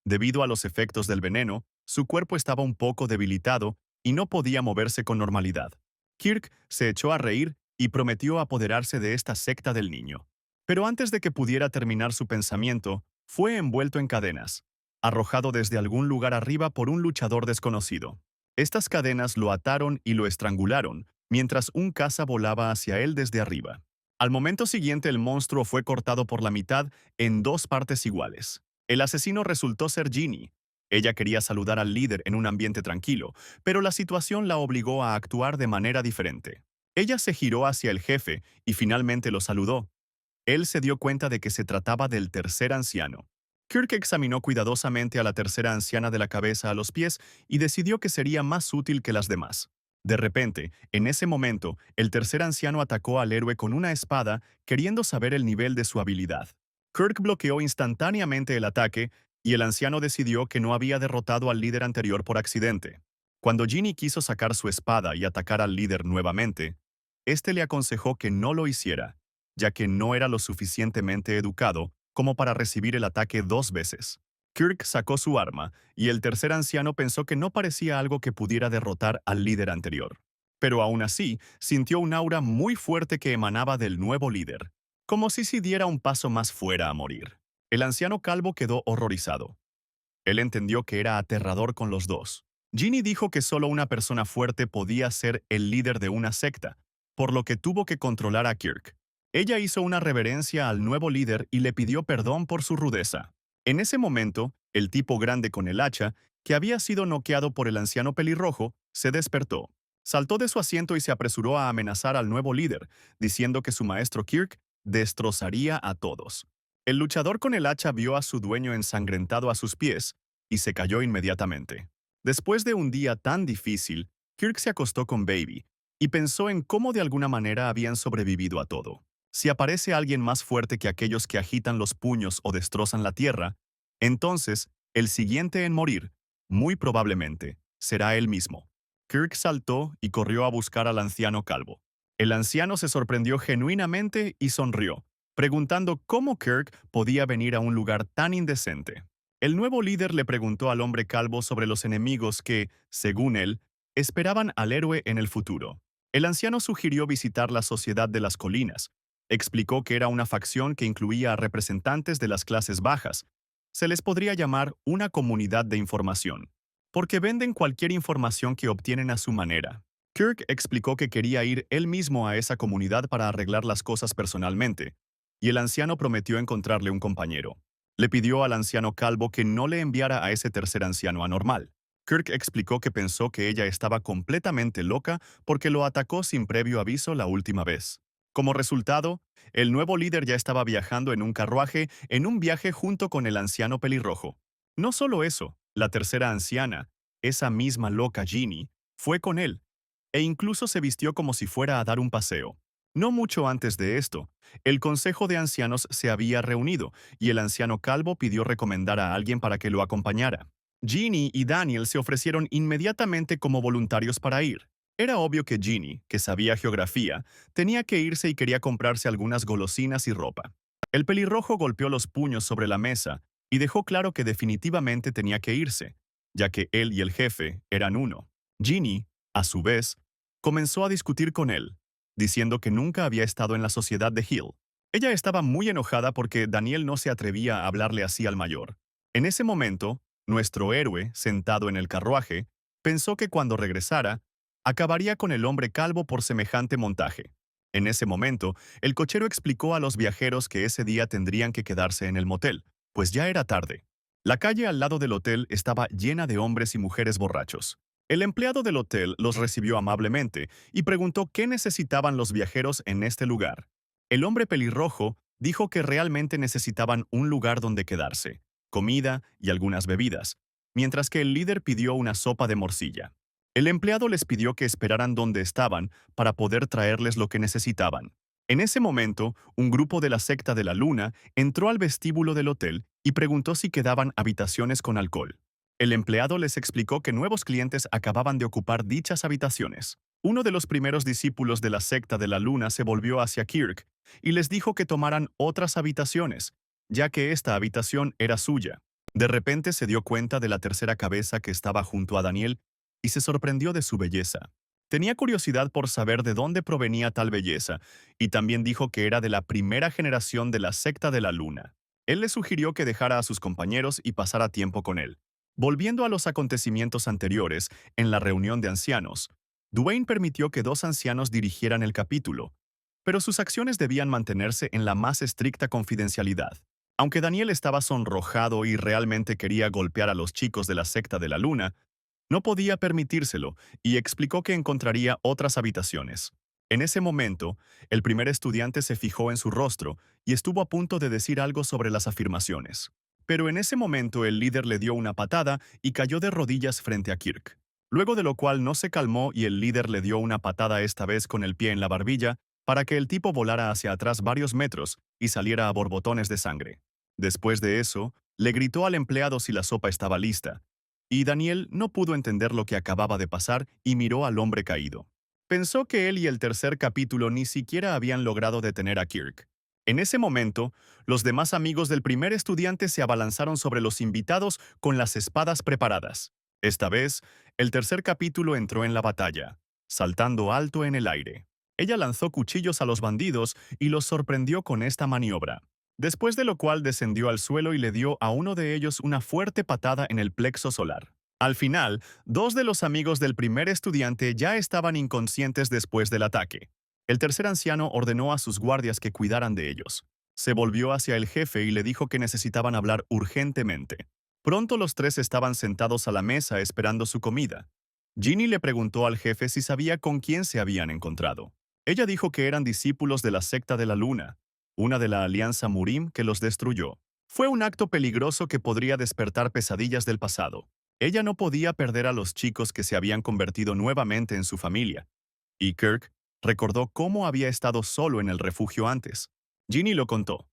Speaker 1: Debido a los efectos del veneno, su cuerpo estaba un poco debilitado y no podía moverse con normalidad. Kirk se echó a reír y prometió apoderarse de esta secta del niño. Pero antes de que pudiera terminar su pensamiento, fue envuelto en cadenas, arrojado desde algún lugar arriba por un luchador desconocido. Estas cadenas lo ataron y lo estrangularon, mientras un caza volaba hacia él desde arriba. Al momento siguiente el monstruo fue cortado por la mitad en dos partes iguales. El asesino resultó ser Ginny. Ella quería saludar al líder en un ambiente tranquilo, pero la situación la obligó a actuar de manera diferente. Ella se giró hacia el jefe y finalmente lo saludó. Él se dio cuenta de que se trataba del tercer anciano. Kirk examinó cuidadosamente a la tercera anciana de la cabeza a los pies y decidió que sería más útil que las demás. De repente, en ese momento, el tercer anciano atacó al héroe con una espada, queriendo saber el nivel de su habilidad. Kirk bloqueó instantáneamente el ataque y el anciano decidió que no había derrotado al líder anterior por accidente. Cuando Ginny quiso sacar su espada y atacar al líder nuevamente, este le aconsejó que no lo hiciera, ya que no era lo suficientemente educado como para recibir el ataque dos veces. Kirk sacó su arma, y el tercer anciano pensó que no parecía algo que pudiera derrotar al líder anterior. Pero aún así, sintió un aura muy fuerte que emanaba del nuevo líder, como si diera un paso más fuera a morir. El anciano calvo quedó horrorizado. Él entendió que era aterrador con los dos. Ginny dijo que solo una persona fuerte podía ser el líder de una secta, por lo que tuvo que controlar a Kirk. Ella hizo una reverencia al nuevo líder y le pidió perdón por su rudeza. En ese momento, el tipo grande con el hacha que había sido noqueado por el anciano pelirrojo, se despertó. Saltó de su asiento y se apresuró a amenazar al nuevo líder, diciendo que su maestro Kirk destrozaría a todos. El luchador con el hacha vio a su dueño ensangrentado a sus pies y se cayó inmediatamente. Después de un día tan difícil, Kirk se acostó con Baby y pensó en cómo de alguna manera habían sobrevivido a todo. Si aparece alguien más fuerte que aquellos que agitan los puños o destrozan la tierra, entonces el siguiente en morir, muy probablemente, será él mismo. Kirk saltó y corrió a buscar al anciano calvo. El anciano se sorprendió genuinamente y sonrió, preguntando cómo Kirk podía venir a un lugar tan indecente. El nuevo líder le preguntó al hombre calvo sobre los enemigos que, según él, esperaban al héroe en el futuro. El anciano sugirió visitar la Sociedad de las Colinas. Explicó que era una facción que incluía a representantes de las clases bajas. Se les podría llamar una comunidad de información, porque venden cualquier información que obtienen a su manera. Kirk explicó que quería ir él mismo a esa comunidad para arreglar las cosas personalmente, y el anciano prometió encontrarle un compañero. Le pidió al anciano calvo que no le enviara a ese tercer anciano anormal. Kirk explicó que pensó que ella estaba completamente loca porque lo atacó sin previo aviso la última vez. Como resultado, el nuevo líder ya estaba viajando en un carruaje en un viaje junto con el anciano pelirrojo. No solo eso, la tercera anciana, esa misma loca Ginny, fue con él, e incluso se vistió como si fuera a dar un paseo. No mucho antes de esto, el Consejo de Ancianos se había reunido y el anciano calvo pidió recomendar a alguien para que lo acompañara. Ginny y Daniel se ofrecieron inmediatamente como voluntarios para ir. Era obvio que Ginny, que sabía geografía, tenía que irse y quería comprarse algunas golosinas y ropa. El pelirrojo golpeó los puños sobre la mesa y dejó claro que definitivamente tenía que irse, ya que él y el jefe eran uno. Ginny, a su vez, comenzó a discutir con él, diciendo que nunca había estado en la sociedad de Hill. Ella estaba muy enojada porque Daniel no se atrevía a hablarle así al mayor. En ese momento, nuestro héroe, sentado en el carruaje, pensó que cuando regresara, acabaría con el hombre calvo por semejante montaje. En ese momento, el cochero explicó a los viajeros que ese día tendrían que quedarse en el motel, pues ya era tarde. La calle al lado del hotel estaba llena de hombres y mujeres borrachos. El empleado del hotel los recibió amablemente y preguntó qué necesitaban los viajeros en este lugar. El hombre pelirrojo dijo que realmente necesitaban un lugar donde quedarse, comida y algunas bebidas, mientras que el líder pidió una sopa de morcilla. El empleado les pidió que esperaran donde estaban para poder traerles lo que necesitaban. En ese momento, un grupo de la secta de la Luna entró al vestíbulo del hotel y preguntó si quedaban habitaciones con alcohol. El empleado les explicó que nuevos clientes acababan de ocupar dichas habitaciones. Uno de los primeros discípulos de la secta de la Luna se volvió hacia Kirk y les dijo que tomaran otras habitaciones, ya que esta habitación era suya. De repente se dio cuenta de la tercera cabeza que estaba junto a Daniel y se sorprendió de su belleza. Tenía curiosidad por saber de dónde provenía tal belleza, y también dijo que era de la primera generación de la secta de la Luna. Él le sugirió que dejara a sus compañeros y pasara tiempo con él. Volviendo a los acontecimientos anteriores, en la reunión de ancianos, Dwayne permitió que dos ancianos dirigieran el capítulo, pero sus acciones debían mantenerse en la más estricta confidencialidad. Aunque Daniel estaba sonrojado y realmente quería golpear a los chicos de la secta de la Luna, no podía permitírselo y explicó que encontraría otras habitaciones. En ese momento, el primer estudiante se fijó en su rostro y estuvo a punto de decir algo sobre las afirmaciones. Pero en ese momento el líder le dio una patada y cayó de rodillas frente a Kirk. Luego de lo cual no se calmó y el líder le dio una patada esta vez con el pie en la barbilla para que el tipo volara hacia atrás varios metros y saliera a borbotones de sangre. Después de eso, le gritó al empleado si la sopa estaba lista, y Daniel no pudo entender lo que acababa de pasar y miró al hombre caído. Pensó que él y el tercer capítulo ni siquiera habían logrado detener a Kirk. En ese momento, los demás amigos del primer estudiante se abalanzaron sobre los invitados con las espadas preparadas. Esta vez, el tercer capítulo entró en la batalla, saltando alto en el aire. Ella lanzó cuchillos a los bandidos y los sorprendió con esta maniobra. Después de lo cual descendió al suelo y le dio a uno de ellos una fuerte patada en el plexo solar. Al final, dos de los amigos del primer estudiante ya estaban inconscientes después del ataque. El tercer anciano ordenó a sus guardias que cuidaran de ellos. Se volvió hacia el jefe y le dijo que necesitaban hablar urgentemente. Pronto los tres estaban sentados a la mesa esperando su comida. Ginny le preguntó al jefe si sabía con quién se habían encontrado. Ella dijo que eran discípulos de la secta de la luna, una de la alianza Murim que los destruyó. Fue un acto peligroso que podría despertar pesadillas del pasado. Ella no podía perder a los chicos que se habían convertido nuevamente en su familia. Y Kirk recordó cómo había estado solo en el refugio antes. Ginny lo contó,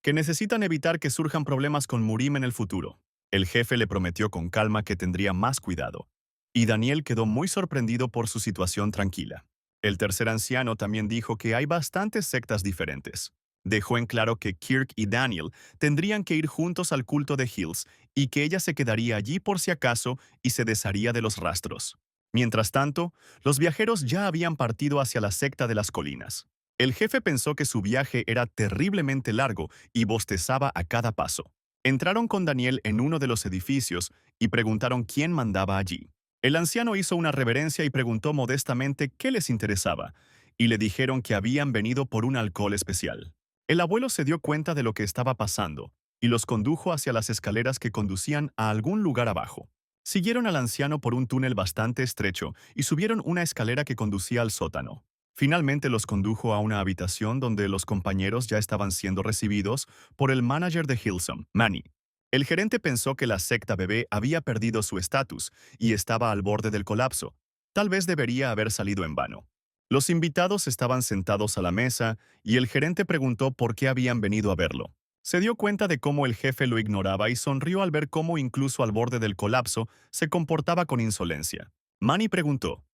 Speaker 1: que necesitan evitar que surjan problemas con Murim en el futuro. El jefe le prometió con calma que tendría más cuidado, y Daniel quedó muy sorprendido por su situación tranquila. El tercer anciano también dijo que hay bastantes sectas diferentes. Dejó en claro que Kirk y Daniel tendrían que ir juntos al culto de Hills y que ella se quedaría allí por si acaso y se desharía de los rastros. Mientras tanto, los viajeros ya habían partido hacia la secta de las colinas. El jefe pensó que su viaje era terriblemente largo y bostezaba a cada paso. Entraron con Daniel en uno de los edificios y preguntaron quién mandaba allí. El anciano hizo una reverencia y preguntó modestamente qué les interesaba, y le dijeron que habían venido por un alcohol especial. El abuelo se dio cuenta de lo que estaba pasando y los condujo hacia las escaleras que conducían a algún lugar abajo. Siguieron al anciano por un túnel bastante estrecho y subieron una escalera que conducía al sótano. Finalmente los condujo a una habitación donde los compañeros ya estaban siendo recibidos por el manager de Hillsong, Manny. El gerente pensó que la secta bebé había perdido su estatus y estaba al borde del colapso. Tal vez debería haber salido en vano. Los invitados estaban sentados a la mesa y el gerente preguntó por qué habían venido a verlo. Se dio cuenta de cómo el jefe lo ignoraba y sonrió al ver cómo incluso al borde del colapso se comportaba con insolencia. Manny preguntó,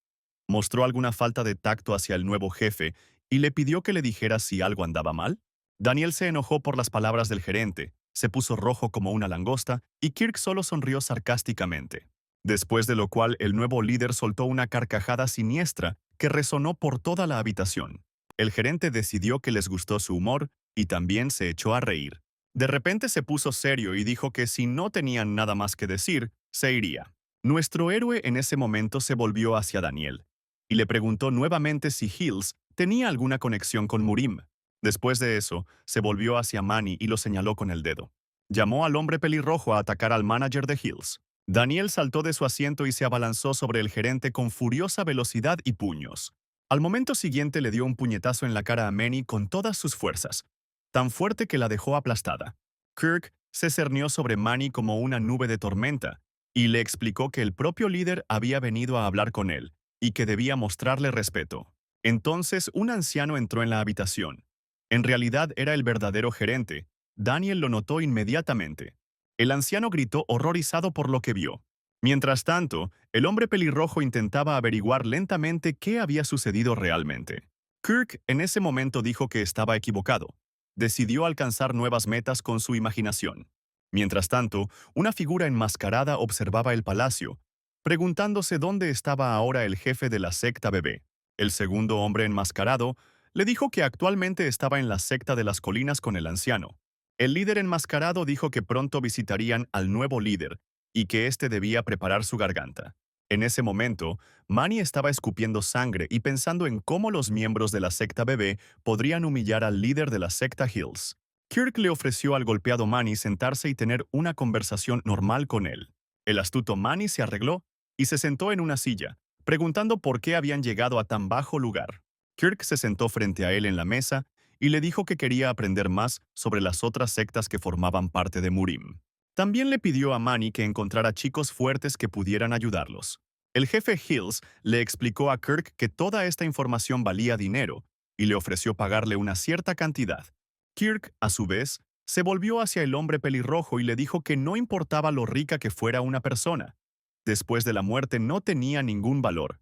Speaker 1: mostró alguna falta de tacto hacia el nuevo jefe y le pidió que le dijera si algo andaba mal. Daniel se enojó por las palabras del gerente, se puso rojo como una langosta y Kirk solo sonrió sarcásticamente. Después de lo cual el nuevo líder soltó una carcajada siniestra que resonó por toda la habitación. El gerente decidió que les gustó su humor y también se echó a reír. De repente se puso serio y dijo que si no tenían nada más que decir, se iría. Nuestro héroe en ese momento se volvió hacia Daniel y le preguntó nuevamente si Hills tenía alguna conexión con Murim. Después de eso, se volvió hacia Manny y lo señaló con el dedo. Llamó al hombre pelirrojo a atacar al manager de Hills. Daniel saltó de su asiento y se abalanzó sobre el gerente con furiosa velocidad y puños. Al momento siguiente le dio un puñetazo en la cara a Manny con todas sus fuerzas, tan fuerte que la dejó aplastada. Kirk se cernió sobre Manny como una nube de tormenta y le explicó que el propio líder había venido a hablar con él y que debía mostrarle respeto. Entonces un anciano entró en la habitación. En realidad era el verdadero gerente. Daniel lo notó inmediatamente. El anciano gritó horrorizado por lo que vio. Mientras tanto, el hombre pelirrojo intentaba averiguar lentamente qué había sucedido realmente. Kirk en ese momento dijo que estaba equivocado. Decidió alcanzar nuevas metas con su imaginación. Mientras tanto, una figura enmascarada observaba el palacio, preguntándose dónde estaba ahora el jefe de la secta bebé. El segundo hombre enmascarado le dijo que actualmente estaba en la secta de las colinas con el anciano. El líder enmascarado dijo que pronto visitarían al nuevo líder y que éste debía preparar su garganta. En ese momento, Manny estaba escupiendo sangre y pensando en cómo los miembros de la secta bebé podrían humillar al líder de la secta Hills. Kirk le ofreció al golpeado Manny sentarse y tener una conversación normal con él. El astuto Manny se arregló y se sentó en una silla, preguntando por qué habían llegado a tan bajo lugar. Kirk se sentó frente a él en la mesa y le dijo que quería aprender más sobre las otras sectas que formaban parte de Murim. También le pidió a Manny que encontrara chicos fuertes que pudieran ayudarlos. El jefe Hills le explicó a Kirk que toda esta información valía dinero y le ofreció pagarle una cierta cantidad. Kirk, a su vez, se volvió hacia el hombre pelirrojo y le dijo que no importaba lo rica que fuera una persona. Después de la muerte no tenía ningún valor.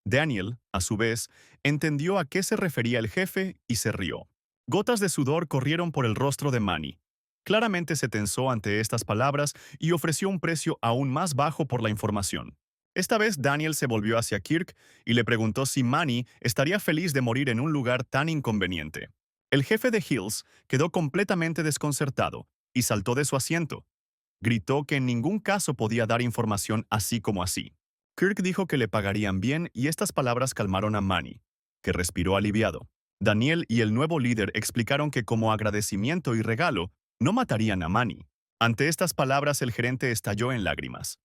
Speaker 1: Daniel, a su vez, entendió a qué se refería el jefe y se rió. Gotas de sudor corrieron por el rostro de Manny. Claramente se tensó ante estas palabras y ofreció un precio aún más bajo por la información. Esta vez Daniel se volvió hacia Kirk y le preguntó si Manny estaría feliz de morir en un lugar tan inconveniente. El jefe de Hills quedó completamente desconcertado y saltó de su asiento. Gritó que en ningún caso podía dar información así como así. Kirk dijo que le pagarían bien y estas palabras calmaron a Manny, que respiró aliviado. Daniel y el nuevo líder explicaron que como agradecimiento y regalo, no matarían a Manny. Ante estas palabras, el gerente estalló en lágrimas.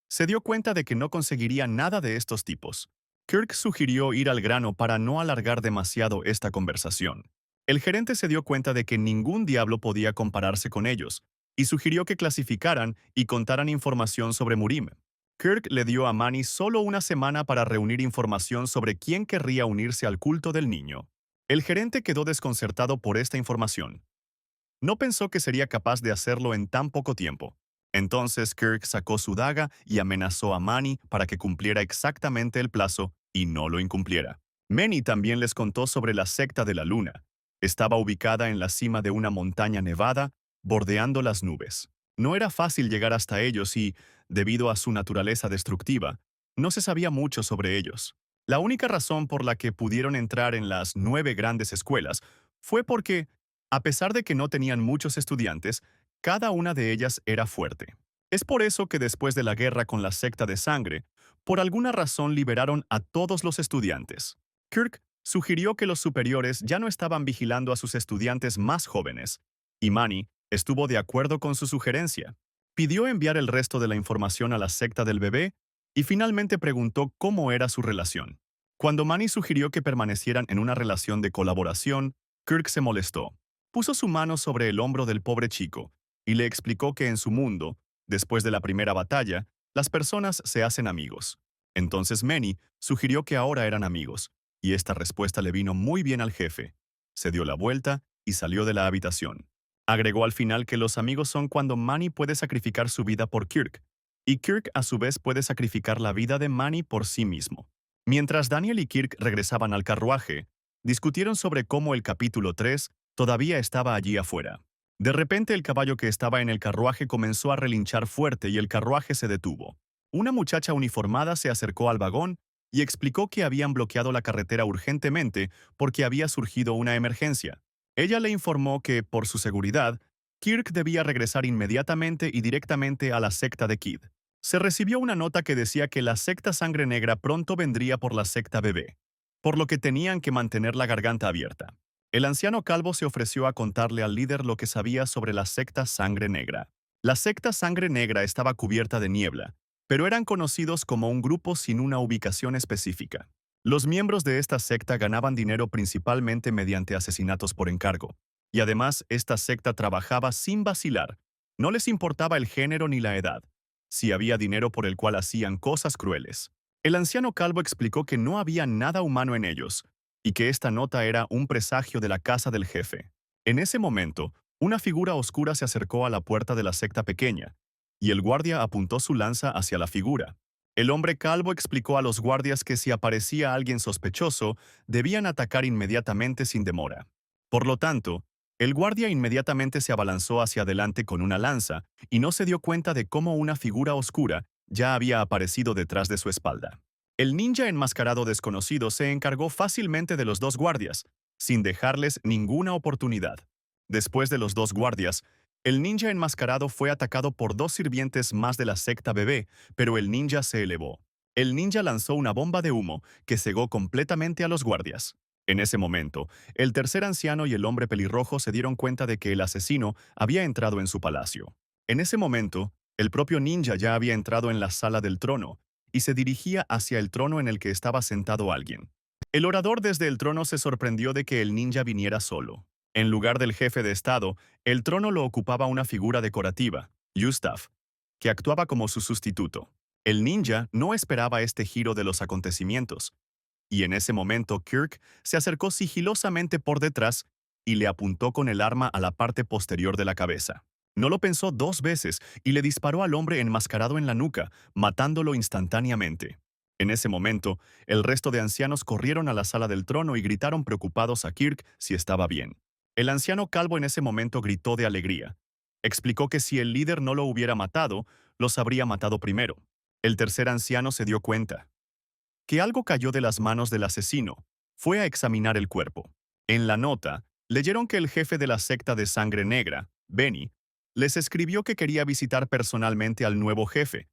Speaker 1: Se dio cuenta de que no conseguiría nada de estos tipos. Kirk sugirió ir al grano para no alargar demasiado esta conversación. El gerente se dio cuenta de que ningún diablo podía compararse con ellos, y sugirió que clasificaran y contaran información sobre Murim. Kirk le dio a Manny solo una semana para reunir información sobre quién querría unirse al culto del niño. El gerente quedó desconcertado por esta información. No pensó que sería capaz de hacerlo en tan poco tiempo. Entonces Kirk sacó su daga y amenazó a Manny para que cumpliera exactamente el plazo y no lo incumpliera. Manny también les contó sobre la secta de la luna. Estaba ubicada en la cima de una montaña nevada, bordeando las nubes. No era fácil llegar hasta ellos y, debido a su naturaleza destructiva, no se sabía mucho sobre ellos. La única razón por la que pudieron entrar en las 9 grandes escuelas fue porque a pesar de que no tenían muchos estudiantes, cada una de ellas era fuerte. Es por eso que después de la guerra con la secta de sangre, por alguna razón liberaron a todos los estudiantes. Kirk sugirió que los superiores ya no estaban vigilando a sus estudiantes más jóvenes, y Manny estuvo de acuerdo con su sugerencia. Pidió enviar el resto de la información a la secta del bebé y finalmente preguntó cómo era su relación. Cuando Manny sugirió que permanecieran en una relación de colaboración, Kirk se molestó. Puso su mano sobre el hombro del pobre chico y le explicó que en su mundo, después de la primera batalla, las personas se hacen amigos. Entonces Manny sugirió que ahora eran amigos, y esta respuesta le vino muy bien al jefe. Se dio la vuelta y salió de la habitación. Agregó al final que los amigos son cuando Manny puede sacrificar su vida por Kirk, y Kirk a su vez puede sacrificar la vida de Manny por sí mismo. Mientras Daniel y Kirk regresaban al carruaje, discutieron sobre cómo el capítulo 3 todavía estaba allí afuera. De repente el caballo que estaba en el carruaje comenzó a relinchar fuerte y el carruaje se detuvo. Una muchacha uniformada se acercó al vagón y explicó que habían bloqueado la carretera urgentemente porque había surgido una emergencia. Ella le informó que, por su seguridad, Kirk debía regresar inmediatamente y directamente a la secta de Kid. Se recibió una nota que decía que la secta Sangre Negra pronto vendría por la secta Bebé, por lo que tenían que mantener la garganta abierta. El anciano calvo se ofreció a contarle al líder lo que sabía sobre la secta Sangre Negra. La secta Sangre Negra estaba cubierta de niebla, pero eran conocidos como un grupo sin una ubicación específica. Los miembros de esta secta ganaban dinero principalmente mediante asesinatos por encargo, y además esta secta trabajaba sin vacilar. No les importaba el género ni la edad, si había dinero por el cual hacían cosas crueles. El anciano calvo explicó que no había nada humano en ellos, y que esta nota era un presagio de la casa del jefe. En ese momento, una figura oscura se acercó a la puerta de la secta pequeña, y el guardia apuntó su lanza hacia la figura. El hombre calvo explicó a los guardias que si aparecía alguien sospechoso, debían atacar inmediatamente sin demora. Por lo tanto, el guardia inmediatamente se abalanzó hacia adelante con una lanza y no se dio cuenta de cómo una figura oscura ya había aparecido detrás de su espalda. El ninja enmascarado desconocido se encargó fácilmente de los dos guardias, sin dejarles ninguna oportunidad. Después de los dos guardias, el ninja enmascarado fue atacado por dos sirvientes más de la secta bebé, pero el ninja se elevó. El ninja lanzó una bomba de humo que cegó completamente a los guardias. En ese momento, el tercer anciano y el hombre pelirrojo se dieron cuenta de que el asesino había entrado en su palacio. En ese momento, el propio ninja ya había entrado en la sala del trono, y se dirigía hacia el trono en el que estaba sentado alguien. El orador desde el trono se sorprendió de que el ninja viniera solo. En lugar del jefe de estado, el trono lo ocupaba una figura decorativa, Yustaf, que actuaba como su sustituto. El ninja no esperaba este giro de los acontecimientos, y en ese momento Kirk se acercó sigilosamente por detrás y le apuntó con el arma a la parte posterior de la cabeza. No lo pensó dos veces y le disparó al hombre enmascarado en la nuca, matándolo instantáneamente. En ese momento, el resto de ancianos corrieron a la sala del trono y gritaron preocupados a Kirk si estaba bien. El anciano calvo en ese momento gritó de alegría. Explicó que si el líder no lo hubiera matado, los habría matado primero. El tercer anciano se dio cuenta que algo cayó de las manos del asesino. Fue a examinar el cuerpo. En la nota, leyeron que el jefe de la secta de Sangre Negra, Benny, les escribió que quería visitar personalmente al nuevo jefe,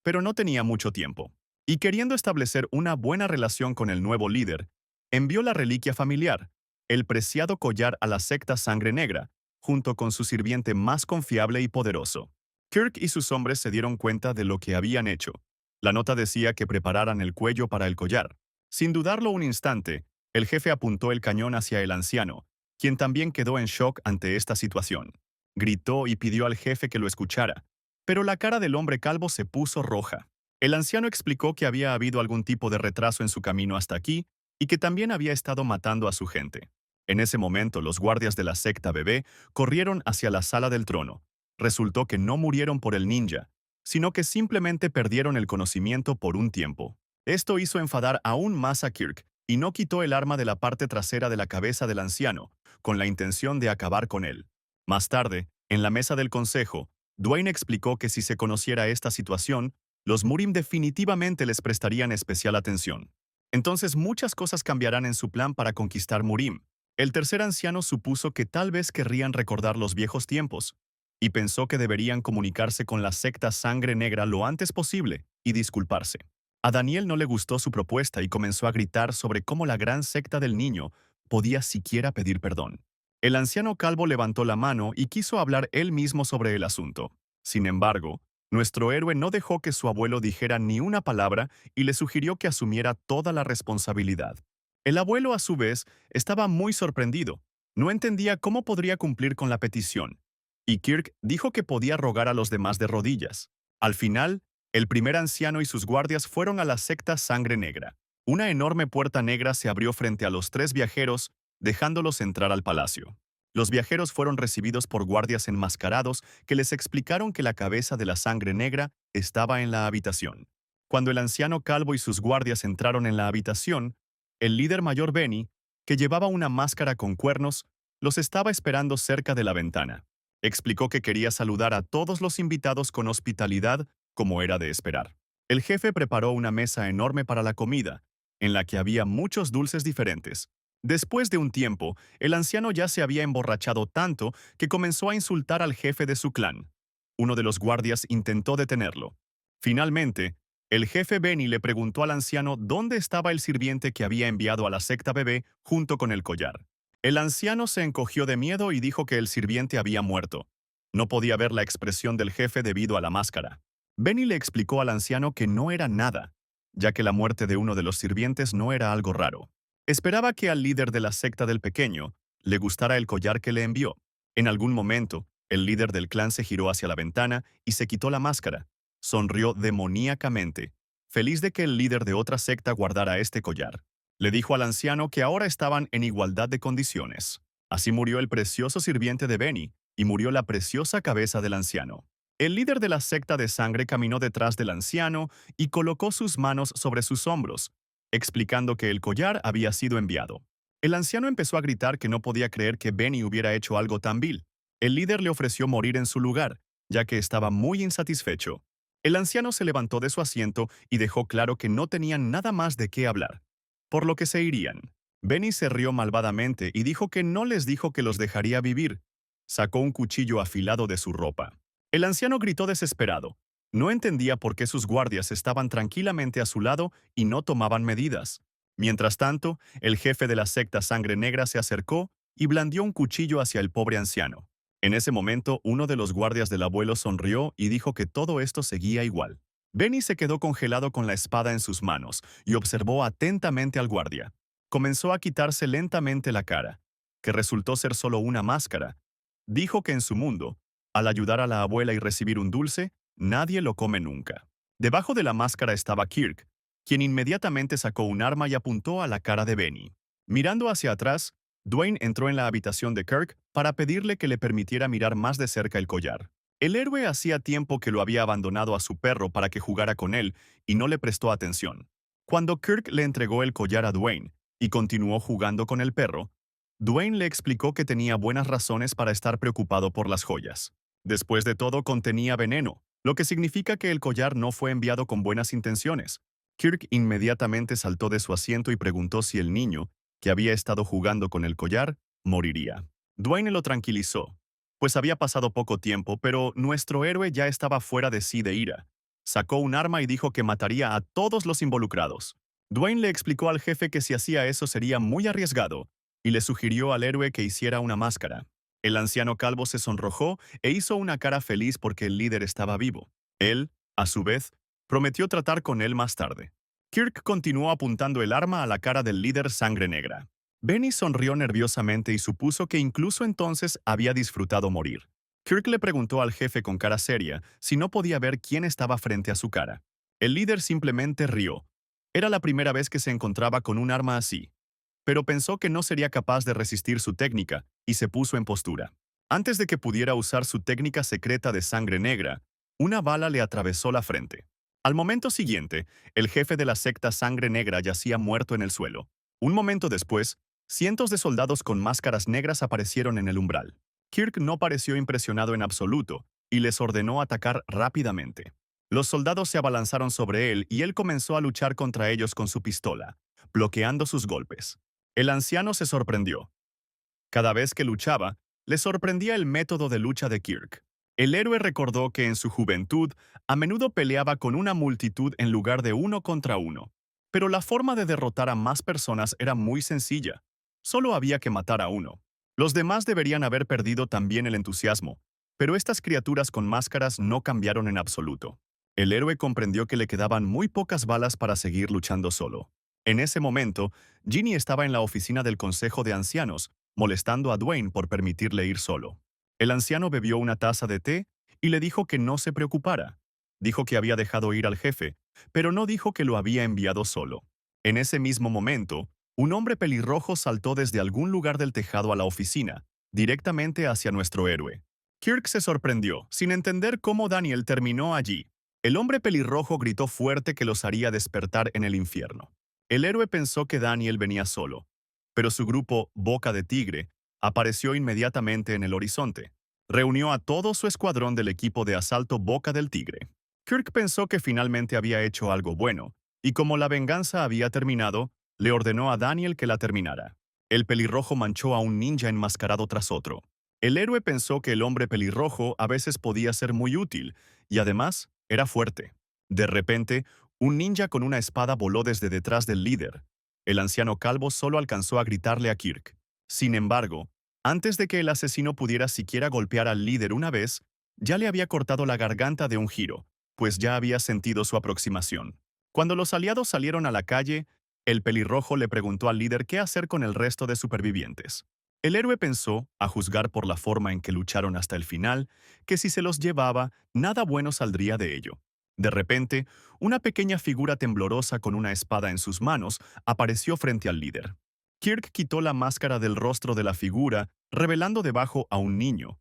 Speaker 1: pero no tenía mucho tiempo. Y queriendo establecer una buena relación con el nuevo líder, envió la reliquia familiar, el preciado collar a la secta Sangre Negra, junto con su sirviente más confiable y poderoso. Kirk y sus hombres se dieron cuenta de lo que habían hecho. La nota decía que prepararan el cuello para el collar. Sin dudarlo un instante, el jefe apuntó el cañón hacia el anciano, quien también quedó en shock ante esta situación. Gritó y pidió al jefe que lo escuchara, pero la cara del hombre calvo se puso roja. El anciano explicó que había habido algún tipo de retraso en su camino hasta aquí y que también había estado matando a su gente. En ese momento, los guardias de la secta bebé corrieron hacia la sala del trono. Resultó que no murieron por el ninja, sino que simplemente perdieron el conocimiento por un tiempo. Esto hizo enfadar aún más a Kirk, y no quitó el arma de la parte trasera de la cabeza del anciano, con la intención de acabar con él. Más tarde, en la mesa del consejo, Dwayne explicó que si se conociera esta situación, los Murim definitivamente les prestarían especial atención. Entonces muchas cosas cambiarán en su plan para conquistar Murim. El tercer anciano supuso que tal vez querrían recordar los viejos tiempos, y pensó que deberían comunicarse con la secta Sangre Negra lo antes posible y disculparse. A Daniel no le gustó su propuesta y comenzó a gritar sobre cómo la gran secta del niño podía siquiera pedir perdón. El anciano calvo levantó la mano y quiso hablar él mismo sobre el asunto. Sin embargo, nuestro héroe no dejó que su abuelo dijera ni una palabra y le sugirió que asumiera toda la responsabilidad. El abuelo, a su vez, estaba muy sorprendido. No entendía cómo podría cumplir con la petición. Y Kirk dijo que podía rogar a los demás de rodillas. Al final, el primer anciano y sus guardias fueron a la secta Sangre Negra. Una enorme puerta negra se abrió frente a los tres viajeros, dejándolos entrar al palacio. Los viajeros fueron recibidos por guardias enmascarados que les explicaron que la cabeza de la Sangre Negra estaba en la habitación. Cuando el anciano calvo y sus guardias entraron en la habitación, el líder mayor Benny, que llevaba una máscara con cuernos, los estaba esperando cerca de la ventana. Explicó que quería saludar a todos los invitados con hospitalidad, como era de esperar. El jefe preparó una mesa enorme para la comida, en la que había muchos dulces diferentes. Después de un tiempo, el anciano ya se había emborrachado tanto que comenzó a insultar al jefe de su clan. Uno de los guardias intentó detenerlo. Finalmente, el jefe Benny le preguntó al anciano dónde estaba el sirviente que había enviado a la secta bebé junto con el collar. El anciano se encogió de miedo y dijo que el sirviente había muerto. No podía ver la expresión del jefe debido a la máscara. Benny le explicó al anciano que no era nada, ya que la muerte de uno de los sirvientes no era algo raro. Esperaba que al líder de la secta del pequeño le gustara el collar que le envió. En algún momento, el líder del clan se giró hacia la ventana y se quitó la máscara. Sonrió demoníacamente, feliz de que el líder de otra secta guardara este collar. Le dijo al anciano que ahora estaban en igualdad de condiciones. Así murió el precioso sirviente de Benny y murió la preciosa cabeza del anciano. El líder de la secta de sangre caminó detrás del anciano y colocó sus manos sobre sus hombros, explicando que el collar había sido enviado. El anciano empezó a gritar que no podía creer que Benny hubiera hecho algo tan vil. El líder le ofreció morir en su lugar, ya que estaba muy insatisfecho. El anciano se levantó de su asiento y dejó claro que no tenían nada más de qué hablar, por lo que se irían. Benny se rió malvadamente y dijo que no les dijo que los dejaría vivir. Sacó un cuchillo afilado de su ropa. El anciano gritó desesperado. No entendía por qué sus guardias estaban tranquilamente a su lado y no tomaban medidas. Mientras tanto, el jefe de la secta Sangre Negra se acercó y blandió un cuchillo hacia el pobre anciano. En ese momento, uno de los guardias del abuelo sonrió y dijo que todo esto seguía igual. Benny se quedó congelado con la espada en sus manos y observó atentamente al guardia. Comenzó a quitarse lentamente la cara, que resultó ser solo una máscara. Dijo que en su mundo, al ayudar a la abuela y recibir un dulce, nadie lo come nunca. Debajo de la máscara estaba Kirk, quien inmediatamente sacó un arma y apuntó a la cara de Benny. Mirando hacia atrás, Dwayne entró en la habitación de Kirk para pedirle que le permitiera mirar más de cerca el collar. El héroe hacía tiempo que lo había abandonado a su perro para que jugara con él y no le prestó atención. Cuando Kirk le entregó el collar a Dwayne y continuó jugando con el perro, Dwayne le explicó que tenía buenas razones para estar preocupado por las joyas. Después de todo, contenía veneno, lo que significa que el collar no fue enviado con buenas intenciones. Kirk inmediatamente saltó de su asiento y preguntó si el niño, que había estado jugando con el collar, moriría. Dwayne lo tranquilizó, pues había pasado poco tiempo, pero nuestro héroe ya estaba fuera de sí de ira. Sacó un arma y dijo que mataría a todos los involucrados. Dwayne le explicó al jefe que si hacía eso sería muy arriesgado, y le sugirió al héroe que hiciera una máscara. El anciano calvo se sonrojó e hizo una cara feliz porque el líder estaba vivo. Él, a su vez, prometió tratar con él más tarde. Kirk continuó apuntando el arma a la cara del líder Sangre Negra. Benny sonrió nerviosamente y supuso que incluso entonces había disfrutado morir. Kirk le preguntó al jefe con cara seria si no podía ver quién estaba frente a su cara. El líder simplemente rió. Era la primera vez que se encontraba con un arma así, pero pensó que no sería capaz de resistir su técnica y se puso en postura. Antes de que pudiera usar su técnica secreta de sangre negra, una bala le atravesó la frente. Al momento siguiente, el jefe de la secta Sangre Negra yacía muerto en el suelo. Un momento después, cientos de soldados con máscaras negras aparecieron en el umbral. Kirk no pareció impresionado en absoluto y les ordenó atacar rápidamente. Los soldados se abalanzaron sobre él y él comenzó a luchar contra ellos con su pistola, bloqueando sus golpes. El anciano se sorprendió. Cada vez que luchaba, le sorprendía el método de lucha de Kirk. El héroe recordó que en su juventud a menudo peleaba con una multitud en lugar de uno contra uno. Pero la forma de derrotar a más personas era muy sencilla. Solo había que matar a uno. Los demás deberían haber perdido también el entusiasmo, pero estas criaturas con máscaras no cambiaron en absoluto. El héroe comprendió que le quedaban muy pocas balas para seguir luchando solo. En ese momento, Ginny estaba en la oficina del Consejo de Ancianos, molestando a Dwayne por permitirle ir solo. El anciano bebió una taza de té y le dijo que no se preocupara. Dijo que había dejado ir al jefe, pero no dijo que lo había enviado solo. En ese mismo momento, un hombre pelirrojo saltó desde algún lugar del tejado a la oficina, directamente hacia nuestro héroe. Kirk se sorprendió, sin entender cómo Daniel terminó allí. El hombre pelirrojo gritó fuerte que los haría despertar en el infierno. El héroe pensó que Daniel venía solo, pero su grupo, Boca de Tigre, apareció inmediatamente en el horizonte. Reunió a todo su escuadrón del equipo de asalto Boca del Tigre. Kirk pensó que finalmente había hecho algo bueno, y como la venganza había terminado, le ordenó a Daniel que la terminara. El pelirrojo manchó a un ninja enmascarado tras otro. El héroe pensó que el hombre pelirrojo a veces podía ser muy útil, y además era fuerte. De repente, un ninja con una espada voló desde detrás del líder. El anciano calvo solo alcanzó a gritarle a Kirk. Sin embargo, antes de que el asesino pudiera siquiera golpear al líder una vez, ya le había cortado la garganta de un giro, pues ya había sentido su aproximación. Cuando los aliados salieron a la calle, el pelirrojo le preguntó al líder qué hacer con el resto de supervivientes. El héroe pensó, a juzgar por la forma en que lucharon hasta el final, que si se los llevaba, nada bueno saldría de ello. De repente, una pequeña figura temblorosa con una espada en sus manos apareció frente al líder. Kirk quitó la máscara del rostro de la figura, revelando debajo a un niño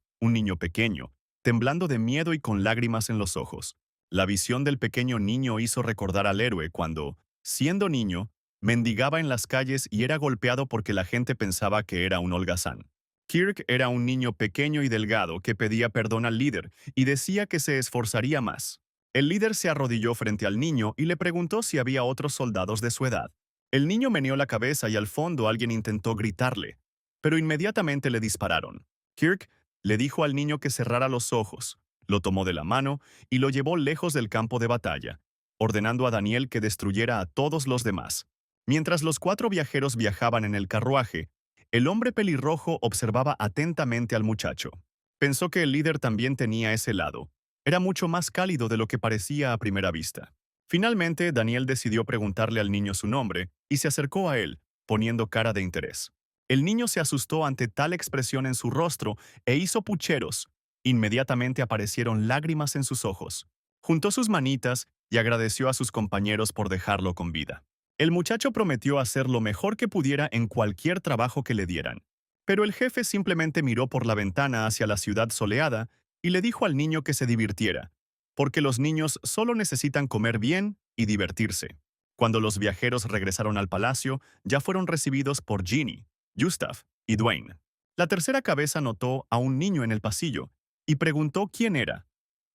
Speaker 1: pequeño, temblando de miedo y con lágrimas en los ojos. La visión del pequeño niño hizo recordar al héroe cuando, siendo niño, mendigaba en las calles y era golpeado porque la gente pensaba que era un holgazán. Kirk era un niño pequeño y delgado que pedía perdón al líder y decía que se esforzaría más. El líder se arrodilló frente al niño y le preguntó si había otros soldados de su edad. El niño meneó la cabeza y al fondo alguien intentó gritarle, pero inmediatamente le dispararon. Kirk le dijo al niño que cerrara los ojos, lo tomó de la mano y lo llevó lejos del campo de batalla, ordenando a Daniel que destruyera a todos los demás. Mientras los 4 viajeros viajaban en el carruaje, el hombre pelirrojo observaba atentamente al muchacho. Pensó que el líder también tenía ese lado. Era mucho más cálido de lo que parecía a primera vista. Finalmente, Daniel decidió preguntarle al niño su nombre y se acercó a él, poniendo cara de interés. El niño se asustó ante tal expresión en su rostro e hizo pucheros. Inmediatamente aparecieron lágrimas en sus ojos. Juntó sus manitas y agradeció a sus compañeros por dejarlo con vida. El muchacho prometió hacer lo mejor que pudiera en cualquier trabajo que le dieran. Pero el jefe simplemente miró por la ventana hacia la ciudad soleada y le dijo al niño que se divirtiera, porque los niños solo necesitan comer bien y divertirse. Cuando los viajeros regresaron al palacio, ya fueron recibidos por Ginny, Gustav y Dwayne. La tercera cabeza notó a un niño en el pasillo y preguntó quién era.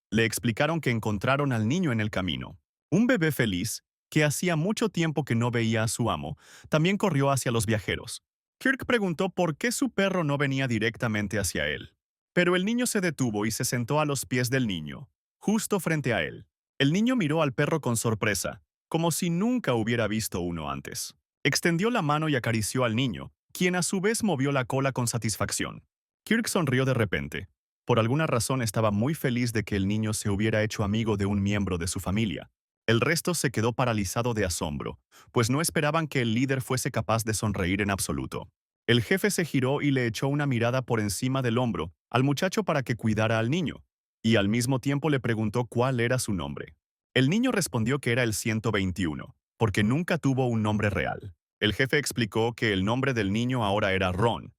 Speaker 1: Le explicaron que encontraron al niño en el camino. Un bebé feliz, que hacía mucho tiempo que no veía a su amo, también corrió hacia los viajeros. Kirk preguntó por qué su perro no venía directamente hacia él. Pero el niño se detuvo y se sentó a los pies del niño, justo frente a él. El niño miró al perro con sorpresa, como si nunca hubiera visto uno antes. Extendió la mano y acarició al niño, quien a su vez movió la cola con satisfacción. Kirk sonrió de repente. Por alguna razón estaba muy feliz de que el niño se hubiera hecho amigo de un miembro de su familia. El resto se quedó paralizado de asombro, pues no esperaban que el líder fuese capaz de sonreír en absoluto. El jefe se giró y le echó una mirada por encima del hombro al muchacho para que cuidara al niño, y al mismo tiempo le preguntó cuál era su nombre. El niño respondió que era el 121, porque nunca tuvo un nombre real. El jefe explicó que el nombre del niño ahora era Ron,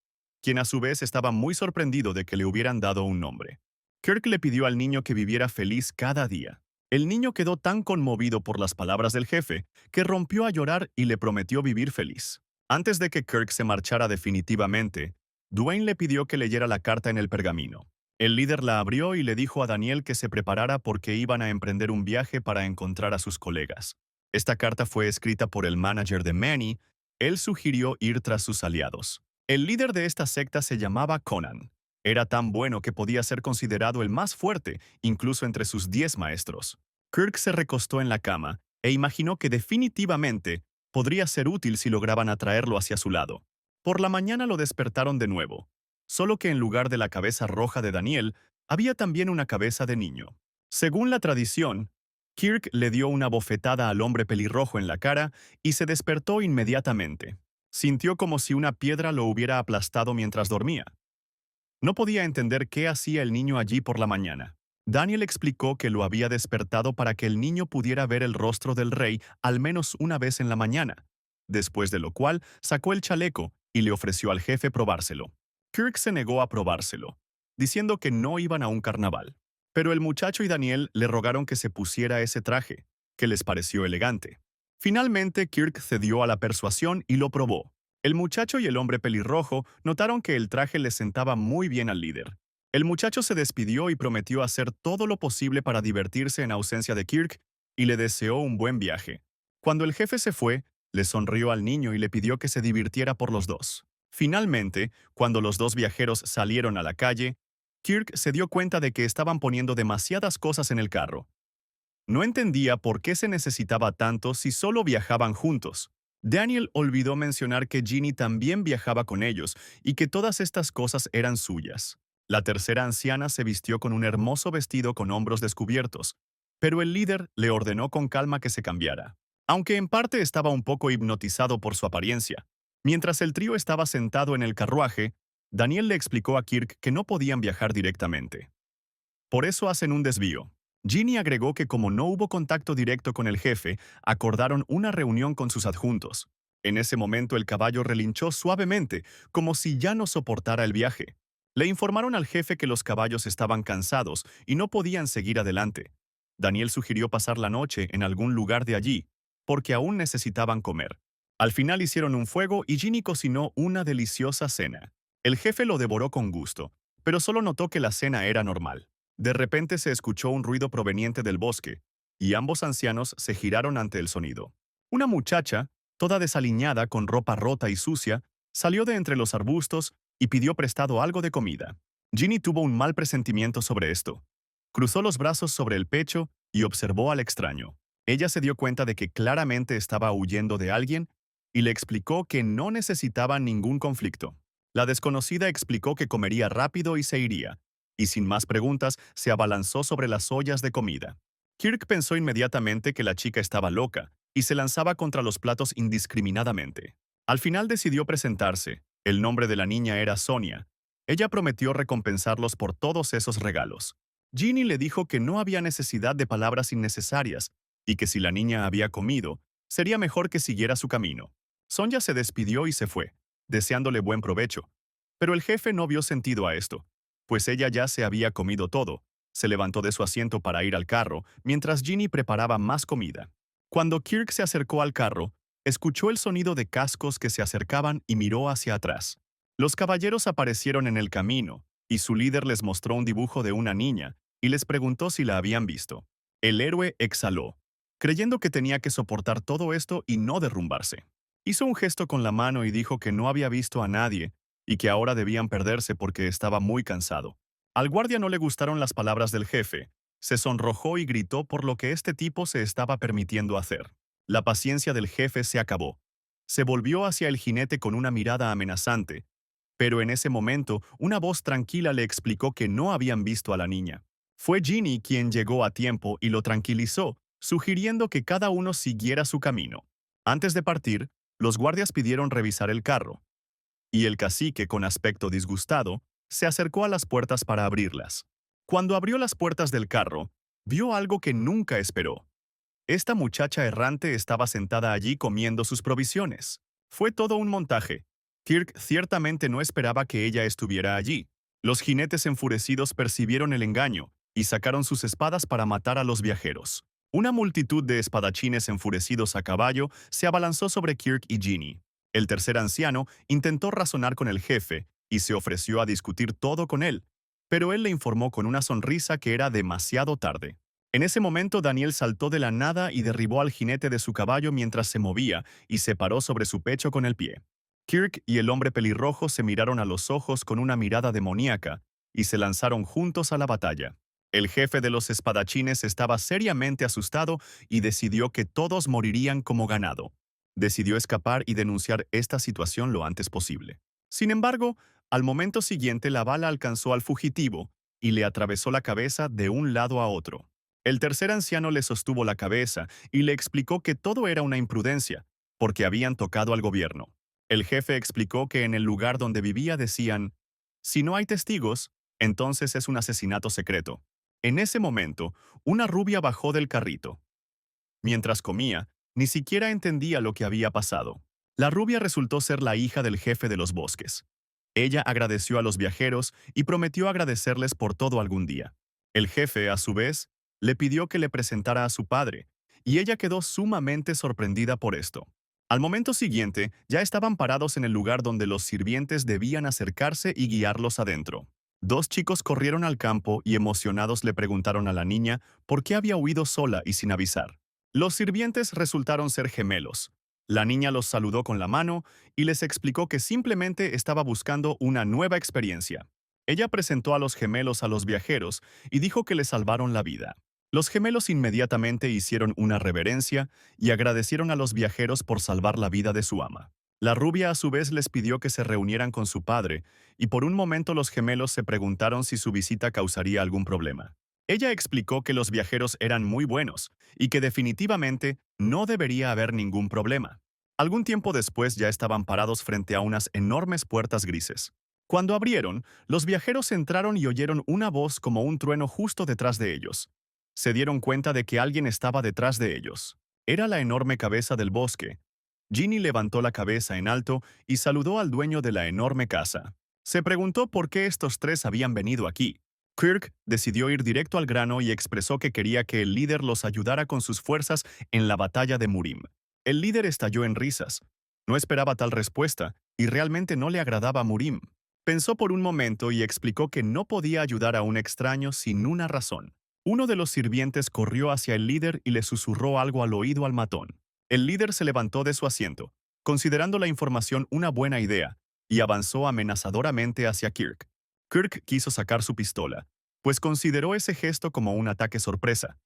Speaker 1: quien a su vez estaba muy sorprendido de que le hubieran dado un nombre. Kirk le pidió al niño que viviera feliz cada día. El niño quedó tan conmovido por las palabras del jefe que rompió a llorar y le prometió vivir feliz. Antes de que Kirk se marchara definitivamente, Dwayne le pidió que leyera la carta en el pergamino. El líder la abrió y le dijo a Daniel que se preparara porque iban a emprender un viaje para encontrar a sus colegas. Esta carta fue escrita por el manager de Manny. Él sugirió ir tras sus aliados. El líder de esta secta se llamaba Conan. Era tan bueno que podía ser considerado el más fuerte, incluso entre sus 10 maestros. Kirk se recostó en la cama e imaginó que definitivamente podría ser útil si lograban atraerlo hacia su lado. Por la mañana lo despertaron de nuevo, solo que en lugar de la cabeza roja de Daniel, había también una cabeza de niño. Según la tradición, Kirk le dio una bofetada al hombre pelirrojo en la cara y se despertó inmediatamente. Sintió como si una piedra lo hubiera aplastado mientras dormía. No podía entender qué hacía el niño allí por la mañana. Daniel explicó que lo había despertado para que el niño pudiera ver el rostro del rey al menos una vez en la mañana, después de lo cual sacó el chaleco y le ofreció al jefe probárselo. Kirk se negó a probárselo, diciendo que no iban a un carnaval. Pero el muchacho y Daniel le rogaron que se pusiera ese traje, que les pareció elegante. Finalmente, Kirk cedió a la persuasión y lo probó. El muchacho y el hombre pelirrojo notaron que el traje le sentaba muy bien al líder. El muchacho se despidió y prometió hacer todo lo posible para divertirse en ausencia de Kirk y le deseó un buen viaje. Cuando el jefe se fue, le sonrió al niño y le pidió que se divirtiera por los dos. Finalmente, cuando los dos viajeros salieron a la calle, Kirk se dio cuenta de que estaban poniendo demasiadas cosas en el carro. No entendía por qué se necesitaba tanto si solo viajaban juntos. Daniel olvidó mencionar que Ginny también viajaba con ellos y que todas estas cosas eran suyas. La tercera anciana se vistió con un hermoso vestido con hombros descubiertos, pero el líder le ordenó con calma que se cambiara, aunque en parte estaba un poco hipnotizado por su apariencia. Mientras el trío estaba sentado en el carruaje, Daniel le explicó a Kirk que no podían viajar directamente. Por eso hacen un desvío. Ginny agregó que como no hubo contacto directo con el jefe, acordaron una reunión con sus adjuntos. En ese momento el caballo relinchó suavemente, como si ya no soportara el viaje. Le informaron al jefe que los caballos estaban cansados y no podían seguir adelante. Daniel sugirió pasar la noche en algún lugar de allí, porque aún necesitaban comer. Al final hicieron un fuego y Ginny cocinó una deliciosa cena. El jefe lo devoró con gusto, pero solo notó que la cena era normal. De repente se escuchó un ruido proveniente del bosque, y ambos ancianos se giraron ante el sonido. Una muchacha, toda desaliñada con ropa rota y sucia, salió de entre los arbustos y pidió prestado algo de comida. Ginny tuvo un mal presentimiento sobre esto. Cruzó los brazos sobre el pecho y observó al extraño. Ella se dio cuenta de que claramente estaba huyendo de alguien y le explicó que no necesitaba ningún conflicto. La desconocida explicó que comería rápido y se iría, y sin más preguntas se abalanzó sobre las ollas de comida. Kirk pensó inmediatamente que la chica estaba loca y se lanzaba contra los platos indiscriminadamente. Al final decidió presentarse. El nombre de la niña era Sonia. Ella prometió recompensarlos por todos esos regalos. Ginny le dijo que no había necesidad de palabras innecesarias y que si la niña había comido, sería mejor que siguiera su camino. Sonia se despidió y se fue, deseándole buen provecho. Pero el jefe no vio sentido a esto, pues ella ya se había comido todo. Se levantó de su asiento para ir al carro, mientras Ginny preparaba más comida. Cuando Kirk se acercó al carro, escuchó el sonido de cascos que se acercaban y miró hacia atrás. Los caballeros aparecieron en el camino, y su líder les mostró un dibujo de una niña y les preguntó si la habían visto. El héroe exhaló, creyendo que tenía que soportar todo esto y no derrumbarse. Hizo un gesto con la mano y dijo que no había visto a nadie y que ahora debían perderse porque estaba muy cansado. Al guardia no le gustaron las palabras del jefe. Se sonrojó y gritó por lo que este tipo se estaba permitiendo hacer. La paciencia del jefe se acabó. Se volvió hacia el jinete con una mirada amenazante Pero en ese momento, una voz tranquila le explicó que no habían visto a la niña. Fue Ginny quien llegó a tiempo y lo tranquilizó, sugiriendo que cada uno siguiera su camino. Antes de partir, los guardias pidieron revisar el carro, y el cacique, con aspecto disgustado, se acercó a las puertas para abrirlas. Cuando abrió las puertas del carro, vio algo que nunca esperó. Esta muchacha errante estaba sentada allí comiendo sus provisiones. Fue todo un montaje. Kirk ciertamente no esperaba que ella estuviera allí. Los jinetes enfurecidos percibieron el engaño y sacaron sus espadas para matar a los viajeros. Una multitud de espadachines enfurecidos a caballo se abalanzó sobre Kirk y Ginny. El tercer anciano intentó razonar con el jefe y se ofreció a discutir todo con él, pero él le informó con una sonrisa que era demasiado tarde. En ese momento Daniel saltó de la nada y derribó al jinete de su caballo mientras se movía y se paró sobre su pecho con el pie. Kirk y el hombre pelirrojo se miraron a los ojos con una mirada demoníaca y se lanzaron juntos a la batalla. El jefe de los espadachines estaba seriamente asustado y decidió que todos morirían como ganado. Decidió escapar y denunciar esta situación lo antes posible. Sin embargo, al momento siguiente la bala alcanzó al fugitivo y le atravesó la cabeza de un lado a otro. El tercer anciano le sostuvo la cabeza y le explicó que todo era una imprudencia, porque habían tocado al gobierno. El jefe explicó que en el lugar donde vivía decían, si no hay testigos, entonces es un asesinato secreto. En ese momento, una rubia bajó del carrito. Mientras comía, ni siquiera entendía lo que había pasado. La rubia resultó ser la hija del jefe de los bosques. Ella agradeció a los viajeros y prometió agradecerles por todo algún día. El jefe, a su vez, le pidió que le presentara a su padre, y ella quedó sumamente sorprendida por esto. Al momento siguiente, ya estaban parados en el lugar donde los sirvientes debían acercarse y guiarlos adentro. Dos chicos corrieron al campo y emocionados le preguntaron a la niña por qué había huido sola y sin avisar. Los sirvientes resultaron ser gemelos. La niña los saludó con la mano y les explicó que simplemente estaba buscando una nueva experiencia. Ella presentó a los gemelos a los viajeros y dijo que le salvaron la vida. Los gemelos inmediatamente hicieron una reverencia y agradecieron a los viajeros por salvar la vida de su ama. La rubia a su vez les pidió que se reunieran con su padre, y por un momento los gemelos se preguntaron si su visita causaría algún problema. Ella explicó que los viajeros eran muy buenos y que definitivamente no debería haber ningún problema. Algún tiempo después ya estaban parados frente a unas enormes puertas grises. Cuando abrieron, los viajeros entraron y oyeron una voz como un trueno justo detrás de ellos. Se dieron cuenta de que alguien estaba detrás de ellos. Era la enorme cabeza del bosque. Ginny levantó la cabeza en alto y saludó al dueño de la enorme casa. Se preguntó por qué estos tres habían venido aquí. Kirk decidió ir directo al grano y expresó que quería que el líder los ayudara con sus fuerzas en la batalla de Murim. El líder estalló en risas. No esperaba tal respuesta, y realmente no le agradaba a Murim. Pensó por un momento y explicó que no podía ayudar a un extraño sin una razón. Uno de los sirvientes corrió hacia el líder y le susurró algo al oído al matón. El líder se levantó de su asiento, considerando la información una buena idea, y avanzó amenazadoramente hacia Kirk. Kirk quiso sacar su pistola, pues consideró ese gesto como un ataque sorpresa,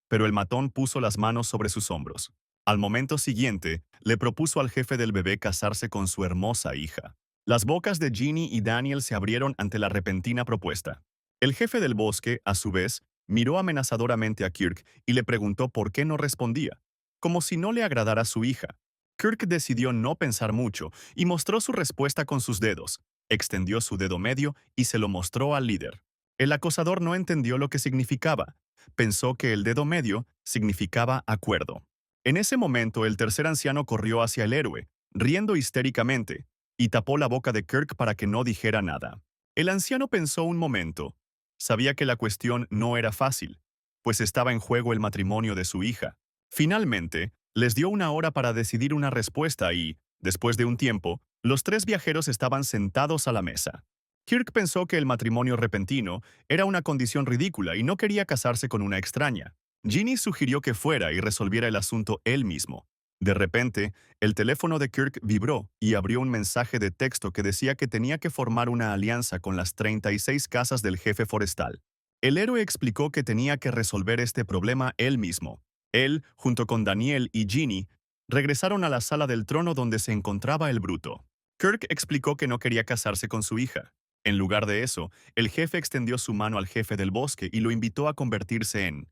Speaker 1: pero el matón puso las manos sobre sus hombros. Al momento siguiente, le propuso al jefe del bebé casarse con su hermosa hija. Las bocas de Ginny y Daniel se abrieron ante la repentina propuesta. El jefe del bosque, a su vez, miró amenazadoramente a Kirk y le preguntó por qué no respondía, como si no le agradara su hija. Kirk decidió no pensar mucho y mostró su respuesta con sus dedos. Extendió su dedo medio y se lo mostró al líder. El acosador no entendió lo que significaba. Pensó que el dedo medio significaba acuerdo. En ese momento, el tercer anciano corrió hacia el héroe, riendo histéricamente, y tapó la boca de Kirk para que no dijera nada. El anciano pensó un momento. Sabía que la cuestión no era fácil, pues estaba en juego el matrimonio de su hija. Finalmente, les dio una hora para decidir una respuesta y, después de un tiempo, los tres viajeros estaban sentados a la mesa. Kirk pensó que el matrimonio repentino era una condición ridícula y no quería casarse con una extraña. Ginny sugirió que fuera y resolviera el asunto él mismo. De repente, el teléfono de Kirk vibró y abrió un mensaje de texto que decía que tenía que formar una alianza con las 36 casas del jefe forestal. El héroe explicó que tenía que resolver este problema él mismo. Él, junto con Daniel y Ginny, regresaron a la sala del trono donde se encontraba el bruto. Kirk explicó que no quería casarse con su hija. En lugar de eso, el jefe extendió su mano al jefe del bosque y lo invitó a convertirse en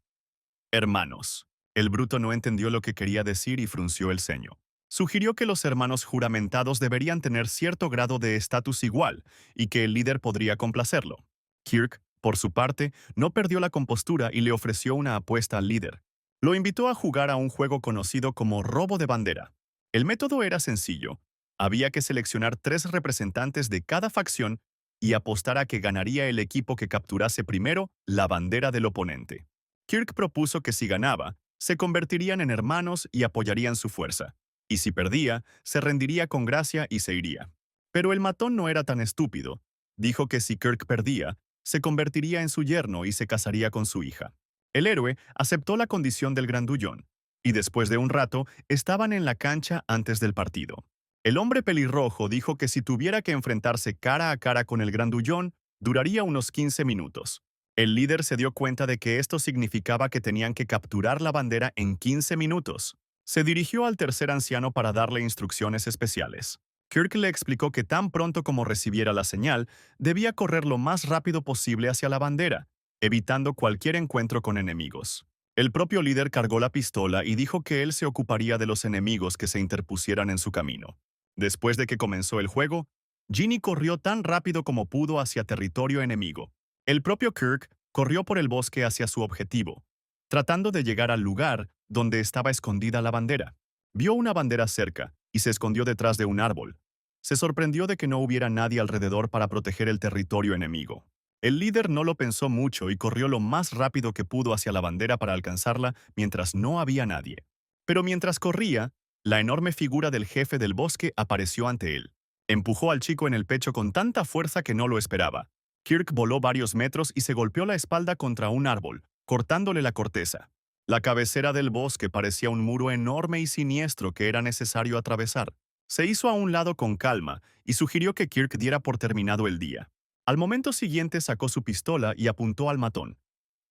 Speaker 1: hermanos. El bruto no entendió lo que quería decir y frunció el ceño. Sugirió que los hermanos juramentados deberían tener cierto grado de estatus igual y que el líder podría complacerlo. Kirk, por su parte, no perdió la compostura y le ofreció una apuesta al líder. Lo invitó a jugar a un juego conocido como robo de bandera. El método era sencillo. Había que seleccionar 3 representantes de cada facción y apostar a que ganaría el equipo que capturase primero la bandera del oponente. Kirk propuso que si ganaba, se convertirían en hermanos y apoyarían su fuerza, y si perdía, se rendiría con gracia y se iría. Pero el matón no era tan estúpido. Dijo que si Kirk perdía, se convertiría en su yerno y se casaría con su hija. El héroe aceptó la condición del grandullón, y después de un rato estaban en la cancha antes del partido. El hombre pelirrojo dijo que si tuviera que enfrentarse cara a cara con el grandullón, duraría unos 15 minutos. El líder se dio cuenta de que esto significaba que tenían que capturar la bandera en 15 minutos. Se dirigió al tercer anciano para darle instrucciones especiales. Kirk le explicó que tan pronto como recibiera la señal, debía correr lo más rápido posible hacia la bandera, evitando cualquier encuentro con enemigos. El propio líder cargó la pistola y dijo que él se ocuparía de los enemigos que se interpusieran en su camino. Después de que comenzó el juego, Ginny corrió tan rápido como pudo hacia territorio enemigo. El propio Kirk corrió por el bosque hacia su objetivo, tratando de llegar al lugar donde estaba escondida la bandera. Vio una bandera cerca y se escondió detrás de un árbol. Se sorprendió de que no hubiera nadie alrededor para proteger el territorio enemigo. El líder no lo pensó mucho y corrió lo más rápido que pudo hacia la bandera para alcanzarla mientras no había nadie. Pero mientras corría, la enorme figura del jefe del bosque apareció ante él. Empujó al chico en el pecho con tanta fuerza que no lo esperaba. Kirk voló varios metros y se golpeó la espalda contra un árbol, cortándole la corteza. La cabecera del bosque parecía un muro enorme y siniestro que era necesario atravesar. Se hizo a un lado con calma y sugirió que Kirk diera por terminado el día. Al momento siguiente sacó su pistola y apuntó al matón.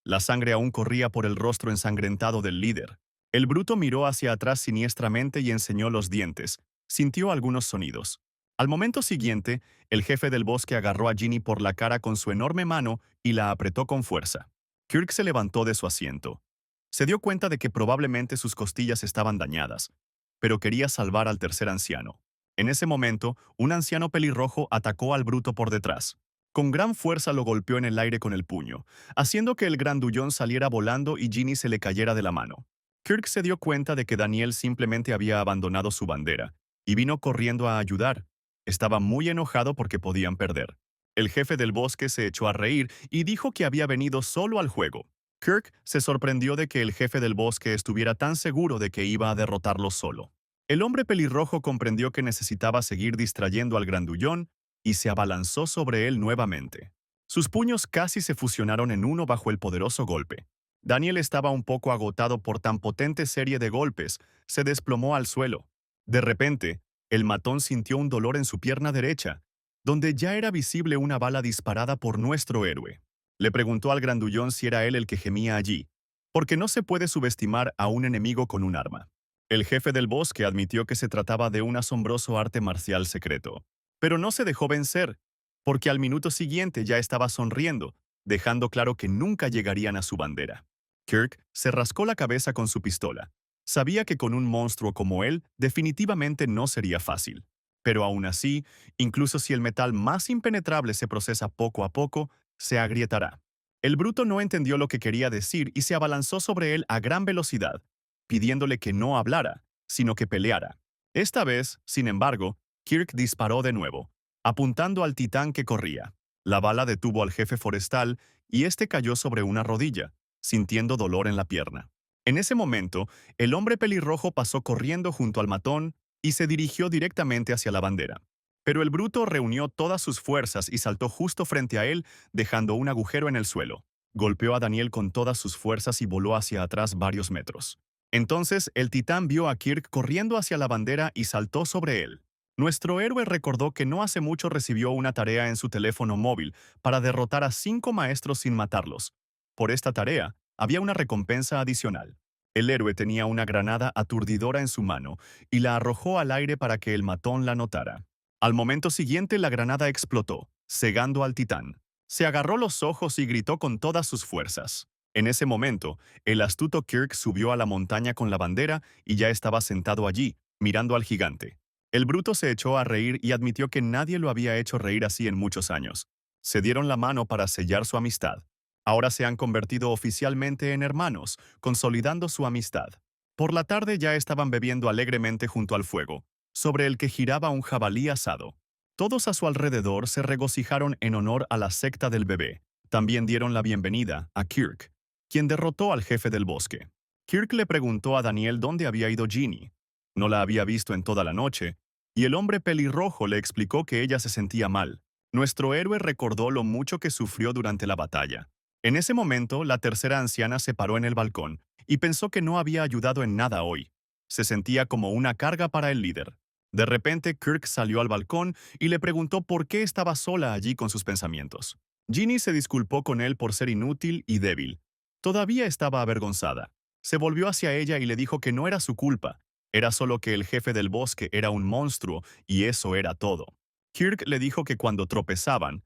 Speaker 1: La sangre aún corría por el rostro ensangrentado del líder. El bruto miró hacia atrás siniestramente y enseñó los dientes. Sintió algunos sonidos. Al momento siguiente, el jefe del bosque agarró a Ginny por la cara con su enorme mano y la apretó con fuerza. Kirk se levantó de su asiento. Se dio cuenta de que probablemente sus costillas estaban dañadas, pero quería salvar al tercer anciano. En ese momento, un anciano pelirrojo atacó al bruto por detrás. Con gran fuerza lo golpeó en el aire con el puño, haciendo que el grandullón saliera volando y Ginny se le cayera de la mano. Kirk se dio cuenta de que Daniel simplemente había abandonado su bandera y vino corriendo a ayudar. Estaba muy enojado porque podían perder. El jefe del bosque se echó a reír y dijo que había venido solo al juego. Kirk se sorprendió de que el jefe del bosque estuviera tan seguro de que iba a derrotarlo solo. El hombre pelirrojo comprendió que necesitaba seguir distrayendo al grandullón y se abalanzó sobre él nuevamente. Sus puños casi se fusionaron en uno bajo el poderoso golpe. Daniel estaba un poco agotado por tan potente serie de golpes, se desplomó al suelo. De repente, el matón sintió un dolor en su pierna derecha, donde ya era visible una bala disparada por nuestro héroe. Le preguntó al grandullón si era él el que gemía allí, porque no se puede subestimar a un enemigo con un arma. El jefe del bosque admitió que se trataba de un asombroso arte marcial secreto, pero no se dejó vencer, porque al minuto siguiente ya estaba sonriendo, dejando claro que nunca llegarían a su bandera. Kirk se rascó la cabeza con su pistola. Sabía que con un monstruo como él definitivamente no sería fácil. Pero aún así, incluso si el metal más impenetrable se procesa poco a poco, se agrietará. El bruto no entendió lo que quería decir y se abalanzó sobre él a gran velocidad, pidiéndole que no hablara, sino que peleara. Esta vez, sin embargo, Kirk disparó de nuevo, apuntando al titán que corría. La bala detuvo al jefe forestal y este cayó sobre una rodilla, sintiendo dolor en la pierna. En ese momento, el hombre pelirrojo pasó corriendo junto al matón y se dirigió directamente hacia la bandera. Pero el bruto reunió todas sus fuerzas y saltó justo frente a él, dejando un agujero en el suelo. Golpeó a Daniel con todas sus fuerzas y voló hacia atrás varios metros. Entonces, el titán vio a Kirk corriendo hacia la bandera y saltó sobre él. Nuestro héroe recordó que no hace mucho recibió una tarea en su teléfono móvil para derrotar a 5 maestros sin matarlos. Por esta tarea, había una recompensa adicional. El héroe tenía una granada aturdidora en su mano y la arrojó al aire para que el matón la notara. Al momento siguiente la granada explotó, cegando al titán. Se agarró los ojos y gritó con todas sus fuerzas. En ese momento, el astuto Kirk subió a la montaña con la bandera y ya estaba sentado allí, mirando al gigante. El bruto se echó a reír y admitió que nadie lo había hecho reír así en muchos años. Se dieron la mano para sellar su amistad. Ahora se han convertido oficialmente en hermanos, consolidando su amistad. Por la tarde ya estaban bebiendo alegremente junto al fuego, sobre el que giraba un jabalí asado. Todos a su alrededor se regocijaron en honor a la secta del bebé. También dieron la bienvenida a Kirk, quien derrotó al jefe del bosque. Kirk le preguntó a Daniel dónde había ido Ginny. No la había visto en toda la noche, y el hombre pelirrojo le explicó que ella se sentía mal. Nuestro héroe recordó lo mucho que sufrió durante la batalla. En ese momento, la tercera anciana se paró en el balcón y pensó que no había ayudado en nada hoy. Se sentía como una carga para el líder. De repente, Kirk salió al balcón y le preguntó por qué estaba sola allí con sus pensamientos. Ginny se disculpó con él por ser inútil y débil. Todavía estaba avergonzada. Se volvió hacia ella y le dijo que no era su culpa. Era solo que el jefe del bosque era un monstruo y eso era todo. Kirk le dijo que cuando tropezaban,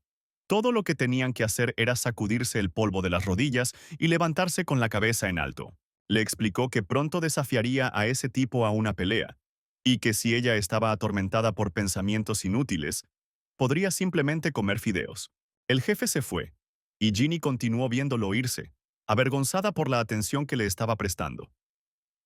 Speaker 1: todo lo que tenían que hacer era sacudirse el polvo de las rodillas y levantarse con la cabeza en alto. Le explicó que pronto desafiaría a ese tipo a una pelea, y que si ella estaba atormentada por pensamientos inútiles, podría simplemente comer fideos. El jefe se fue, y Ginny continuó viéndolo irse, avergonzada por la atención que le estaba prestando.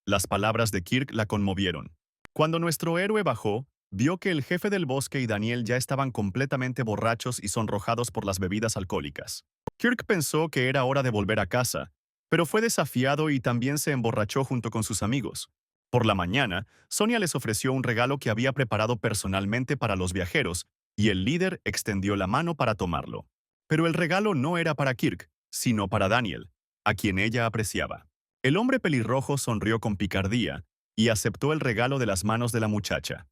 Speaker 1: Las palabras de Kirk la conmovieron. Cuando nuestro héroe bajó, vio que el jefe del bosque y Daniel ya estaban completamente borrachos y sonrojados por las bebidas alcohólicas. Kirk pensó que era hora de volver a casa, pero fue desafiado y también se emborrachó junto con sus amigos. Por la mañana, Sonia les ofreció un regalo que había preparado personalmente para los viajeros, y el líder extendió la mano para tomarlo. Pero el regalo no era para Kirk, sino para Daniel, a quien ella apreciaba. El hombre pelirrojo sonrió con picardía y aceptó el regalo de las manos de la muchacha.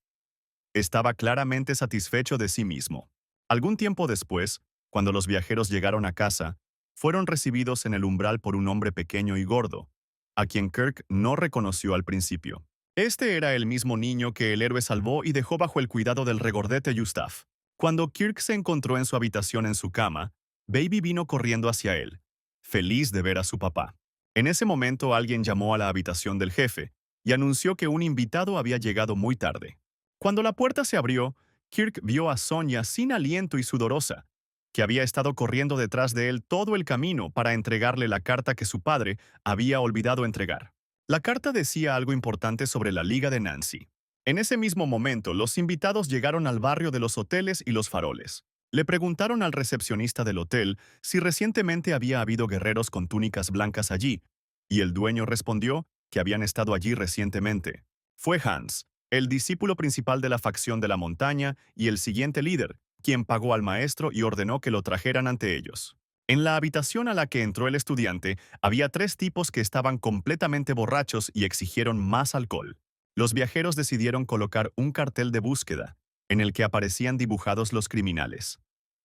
Speaker 1: Estaba claramente satisfecho de sí mismo. Algún tiempo después, cuando los viajeros llegaron a casa, fueron recibidos en el umbral por un hombre pequeño y gordo, a quien Kirk no reconoció al principio. Este era el mismo niño que el héroe salvó y dejó bajo el cuidado del regordete Yustaf. Cuando Kirk se encontró en su habitación en su cama, Baby vino corriendo hacia él, feliz de ver a su papá. En ese momento alguien llamó a la habitación del jefe y anunció que un invitado había llegado muy tarde. Cuando la puerta se abrió, Kirk vio a Sonia sin aliento y sudorosa, que había estado corriendo detrás de él todo el camino para entregarle la carta que su padre había olvidado entregar. La carta decía algo importante sobre la Liga de Nancy. En ese mismo momento, los invitados llegaron al barrio de los hoteles y los faroles. Le preguntaron al recepcionista del hotel si recientemente había habido guerreros con túnicas blancas allí, y el dueño respondió que habían estado allí recientemente. Fue Hans, el discípulo principal de la facción de la montaña y el siguiente líder, quien pagó al maestro y ordenó que lo trajeran ante ellos. En la habitación a la que entró el estudiante, había tres tipos que estaban completamente borrachos y exigieron más alcohol. Los viajeros decidieron colocar un cartel de búsqueda, en el que aparecían dibujados los criminales: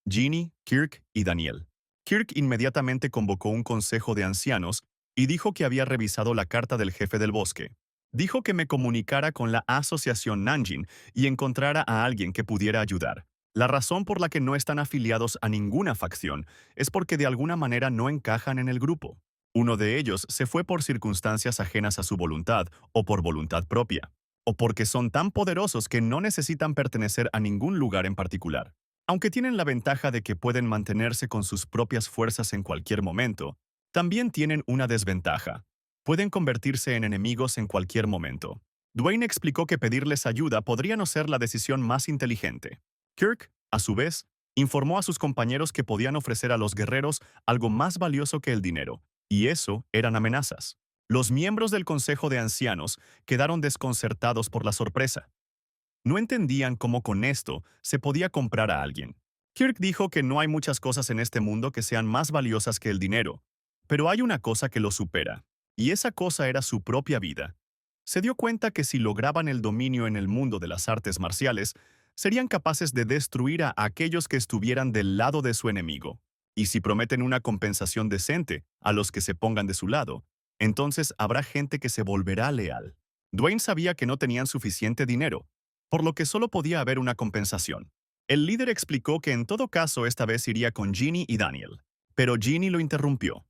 Speaker 1: Ginny, Kirk y Daniel. Kirk inmediatamente convocó un consejo de ancianos y dijo que había revisado la carta del jefe del bosque. Dijo que me comunicara con la Asociación Nanjing y encontrara a alguien que pudiera ayudar. La razón por la que no están afiliados a ninguna facción es porque de alguna manera no encajan en el grupo. Uno de ellos se fue por circunstancias ajenas a su voluntad o por voluntad propia, o porque son tan poderosos que no necesitan pertenecer a ningún lugar en particular. Aunque tienen la ventaja de que pueden mantenerse con sus propias fuerzas en cualquier momento, también tienen una desventaja: pueden convertirse en enemigos en cualquier momento. Dwayne explicó que pedirles ayuda podría no ser la decisión más inteligente. Kirk, a su vez, informó a sus compañeros que podían ofrecer a los guerreros algo más valioso que el dinero, y eso eran amenazas. Los miembros del Consejo de Ancianos quedaron desconcertados por la sorpresa. No entendían cómo con esto se podía comprar a alguien. Kirk dijo que no hay muchas cosas en este mundo que sean más valiosas que el dinero, pero hay una cosa que lo supera, y esa cosa era su propia vida. Se dio cuenta que si lograban el dominio en el mundo de las artes marciales, serían capaces de destruir a aquellos que estuvieran del lado de su enemigo. Y si prometen una compensación decente a los que se pongan de su lado, entonces habrá gente que se volverá leal. Dwayne sabía que no tenían suficiente dinero, por lo que solo podía haber una compensación. El líder explicó que en todo caso esta vez iría con Ginny y Daniel, pero Ginny lo interrumpió.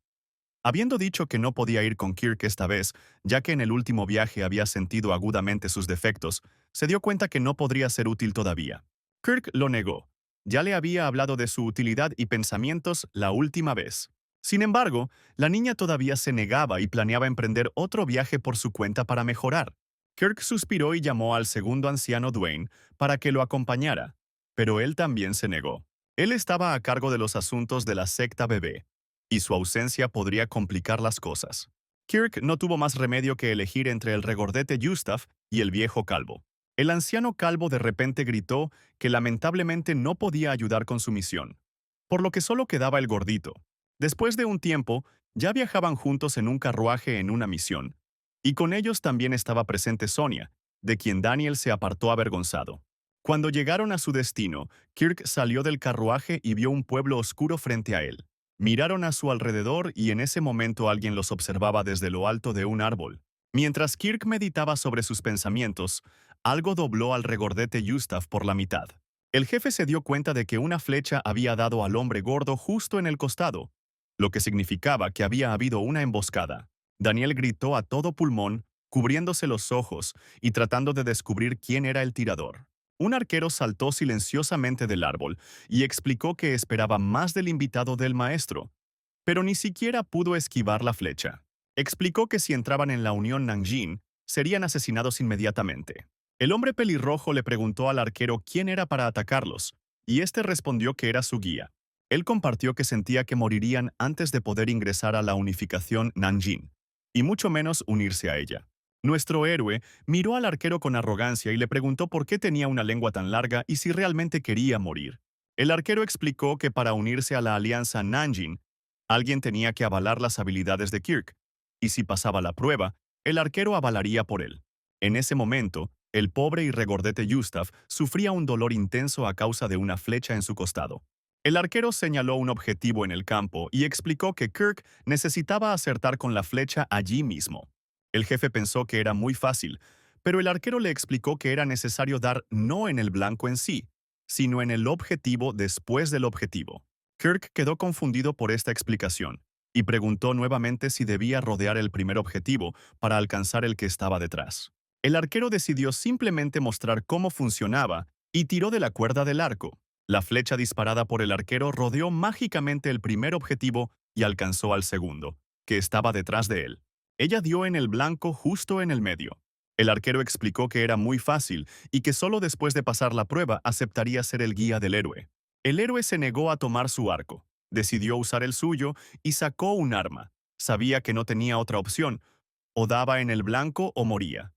Speaker 1: Habiendo dicho que no podía ir con Kirk esta vez, ya que en el último viaje había sentido agudamente sus defectos, se dio cuenta que no podría ser útil todavía. Kirk lo negó. Ya le había hablado de su utilidad y pensamientos la última vez. Sin embargo, la niña todavía se negaba y planeaba emprender otro viaje por su cuenta para mejorar. Kirk suspiró y llamó al segundo anciano Dwayne para que lo acompañara, pero él también se negó. Él estaba a cargo de los asuntos de la secta bebé, y su ausencia podría complicar las cosas. Kirk no tuvo más remedio que elegir entre el regordete Gustav y el viejo calvo. El anciano calvo de repente gritó que lamentablemente no podía ayudar con su misión, por lo que solo quedaba el gordito. Después de un tiempo, ya viajaban juntos en un carruaje en una misión, y con ellos también estaba presente Sonia, de quien Daniel se apartó avergonzado. Cuando llegaron a su destino, Kirk salió del carruaje y vio un pueblo oscuro frente a él. Miraron a su alrededor y en ese momento alguien los observaba desde lo alto de un árbol. Mientras Kirk meditaba sobre sus pensamientos, algo dobló al regordete Gustav por la mitad. El jefe se dio cuenta de que una flecha había dado al hombre gordo justo en el costado, lo que significaba que había habido una emboscada. Daniel gritó a todo pulmón, cubriéndose los ojos y tratando de descubrir quién era el tirador. Un arquero saltó silenciosamente del árbol y explicó que esperaba más del invitado del maestro, pero ni siquiera pudo esquivar la flecha. Explicó que si entraban en la Unión Nanjing, serían asesinados inmediatamente. El hombre pelirrojo le preguntó al arquero quién era para atacarlos, y este respondió que era su guía. Él compartió que sentía que morirían antes de poder ingresar a la unificación Nanjing, y mucho menos unirse a ella. Nuestro héroe miró al arquero con arrogancia y le preguntó por qué tenía una lengua tan larga y si realmente quería morir. El arquero explicó que para unirse a la alianza Nanjing, alguien tenía que avalar las habilidades de Kirk, y si pasaba la prueba, el arquero avalaría por él. En ese momento, el pobre y regordete Gustav sufría un dolor intenso a causa de una flecha en su costado. El arquero señaló un objetivo en el campo y explicó que Kirk necesitaba acertar con la flecha allí mismo. El jefe pensó que era muy fácil, pero el arquero le explicó que era necesario dar no en el blanco en sí, sino en el objetivo después del objetivo. Kirk quedó confundido por esta explicación y preguntó nuevamente si debía rodear el primer objetivo para alcanzar el que estaba detrás. El arquero decidió simplemente mostrar cómo funcionaba y tiró de la cuerda del arco. La flecha disparada por el arquero rodeó mágicamente el primer objetivo y alcanzó al segundo, que estaba detrás de él. Ella dio en el blanco justo en el medio. El arquero explicó que era muy fácil y que solo después de pasar la prueba aceptaría ser el guía del héroe. El héroe se negó a tomar su arco, decidió usar el suyo y sacó un arma. Sabía que no tenía otra opción, o daba en el blanco o moría.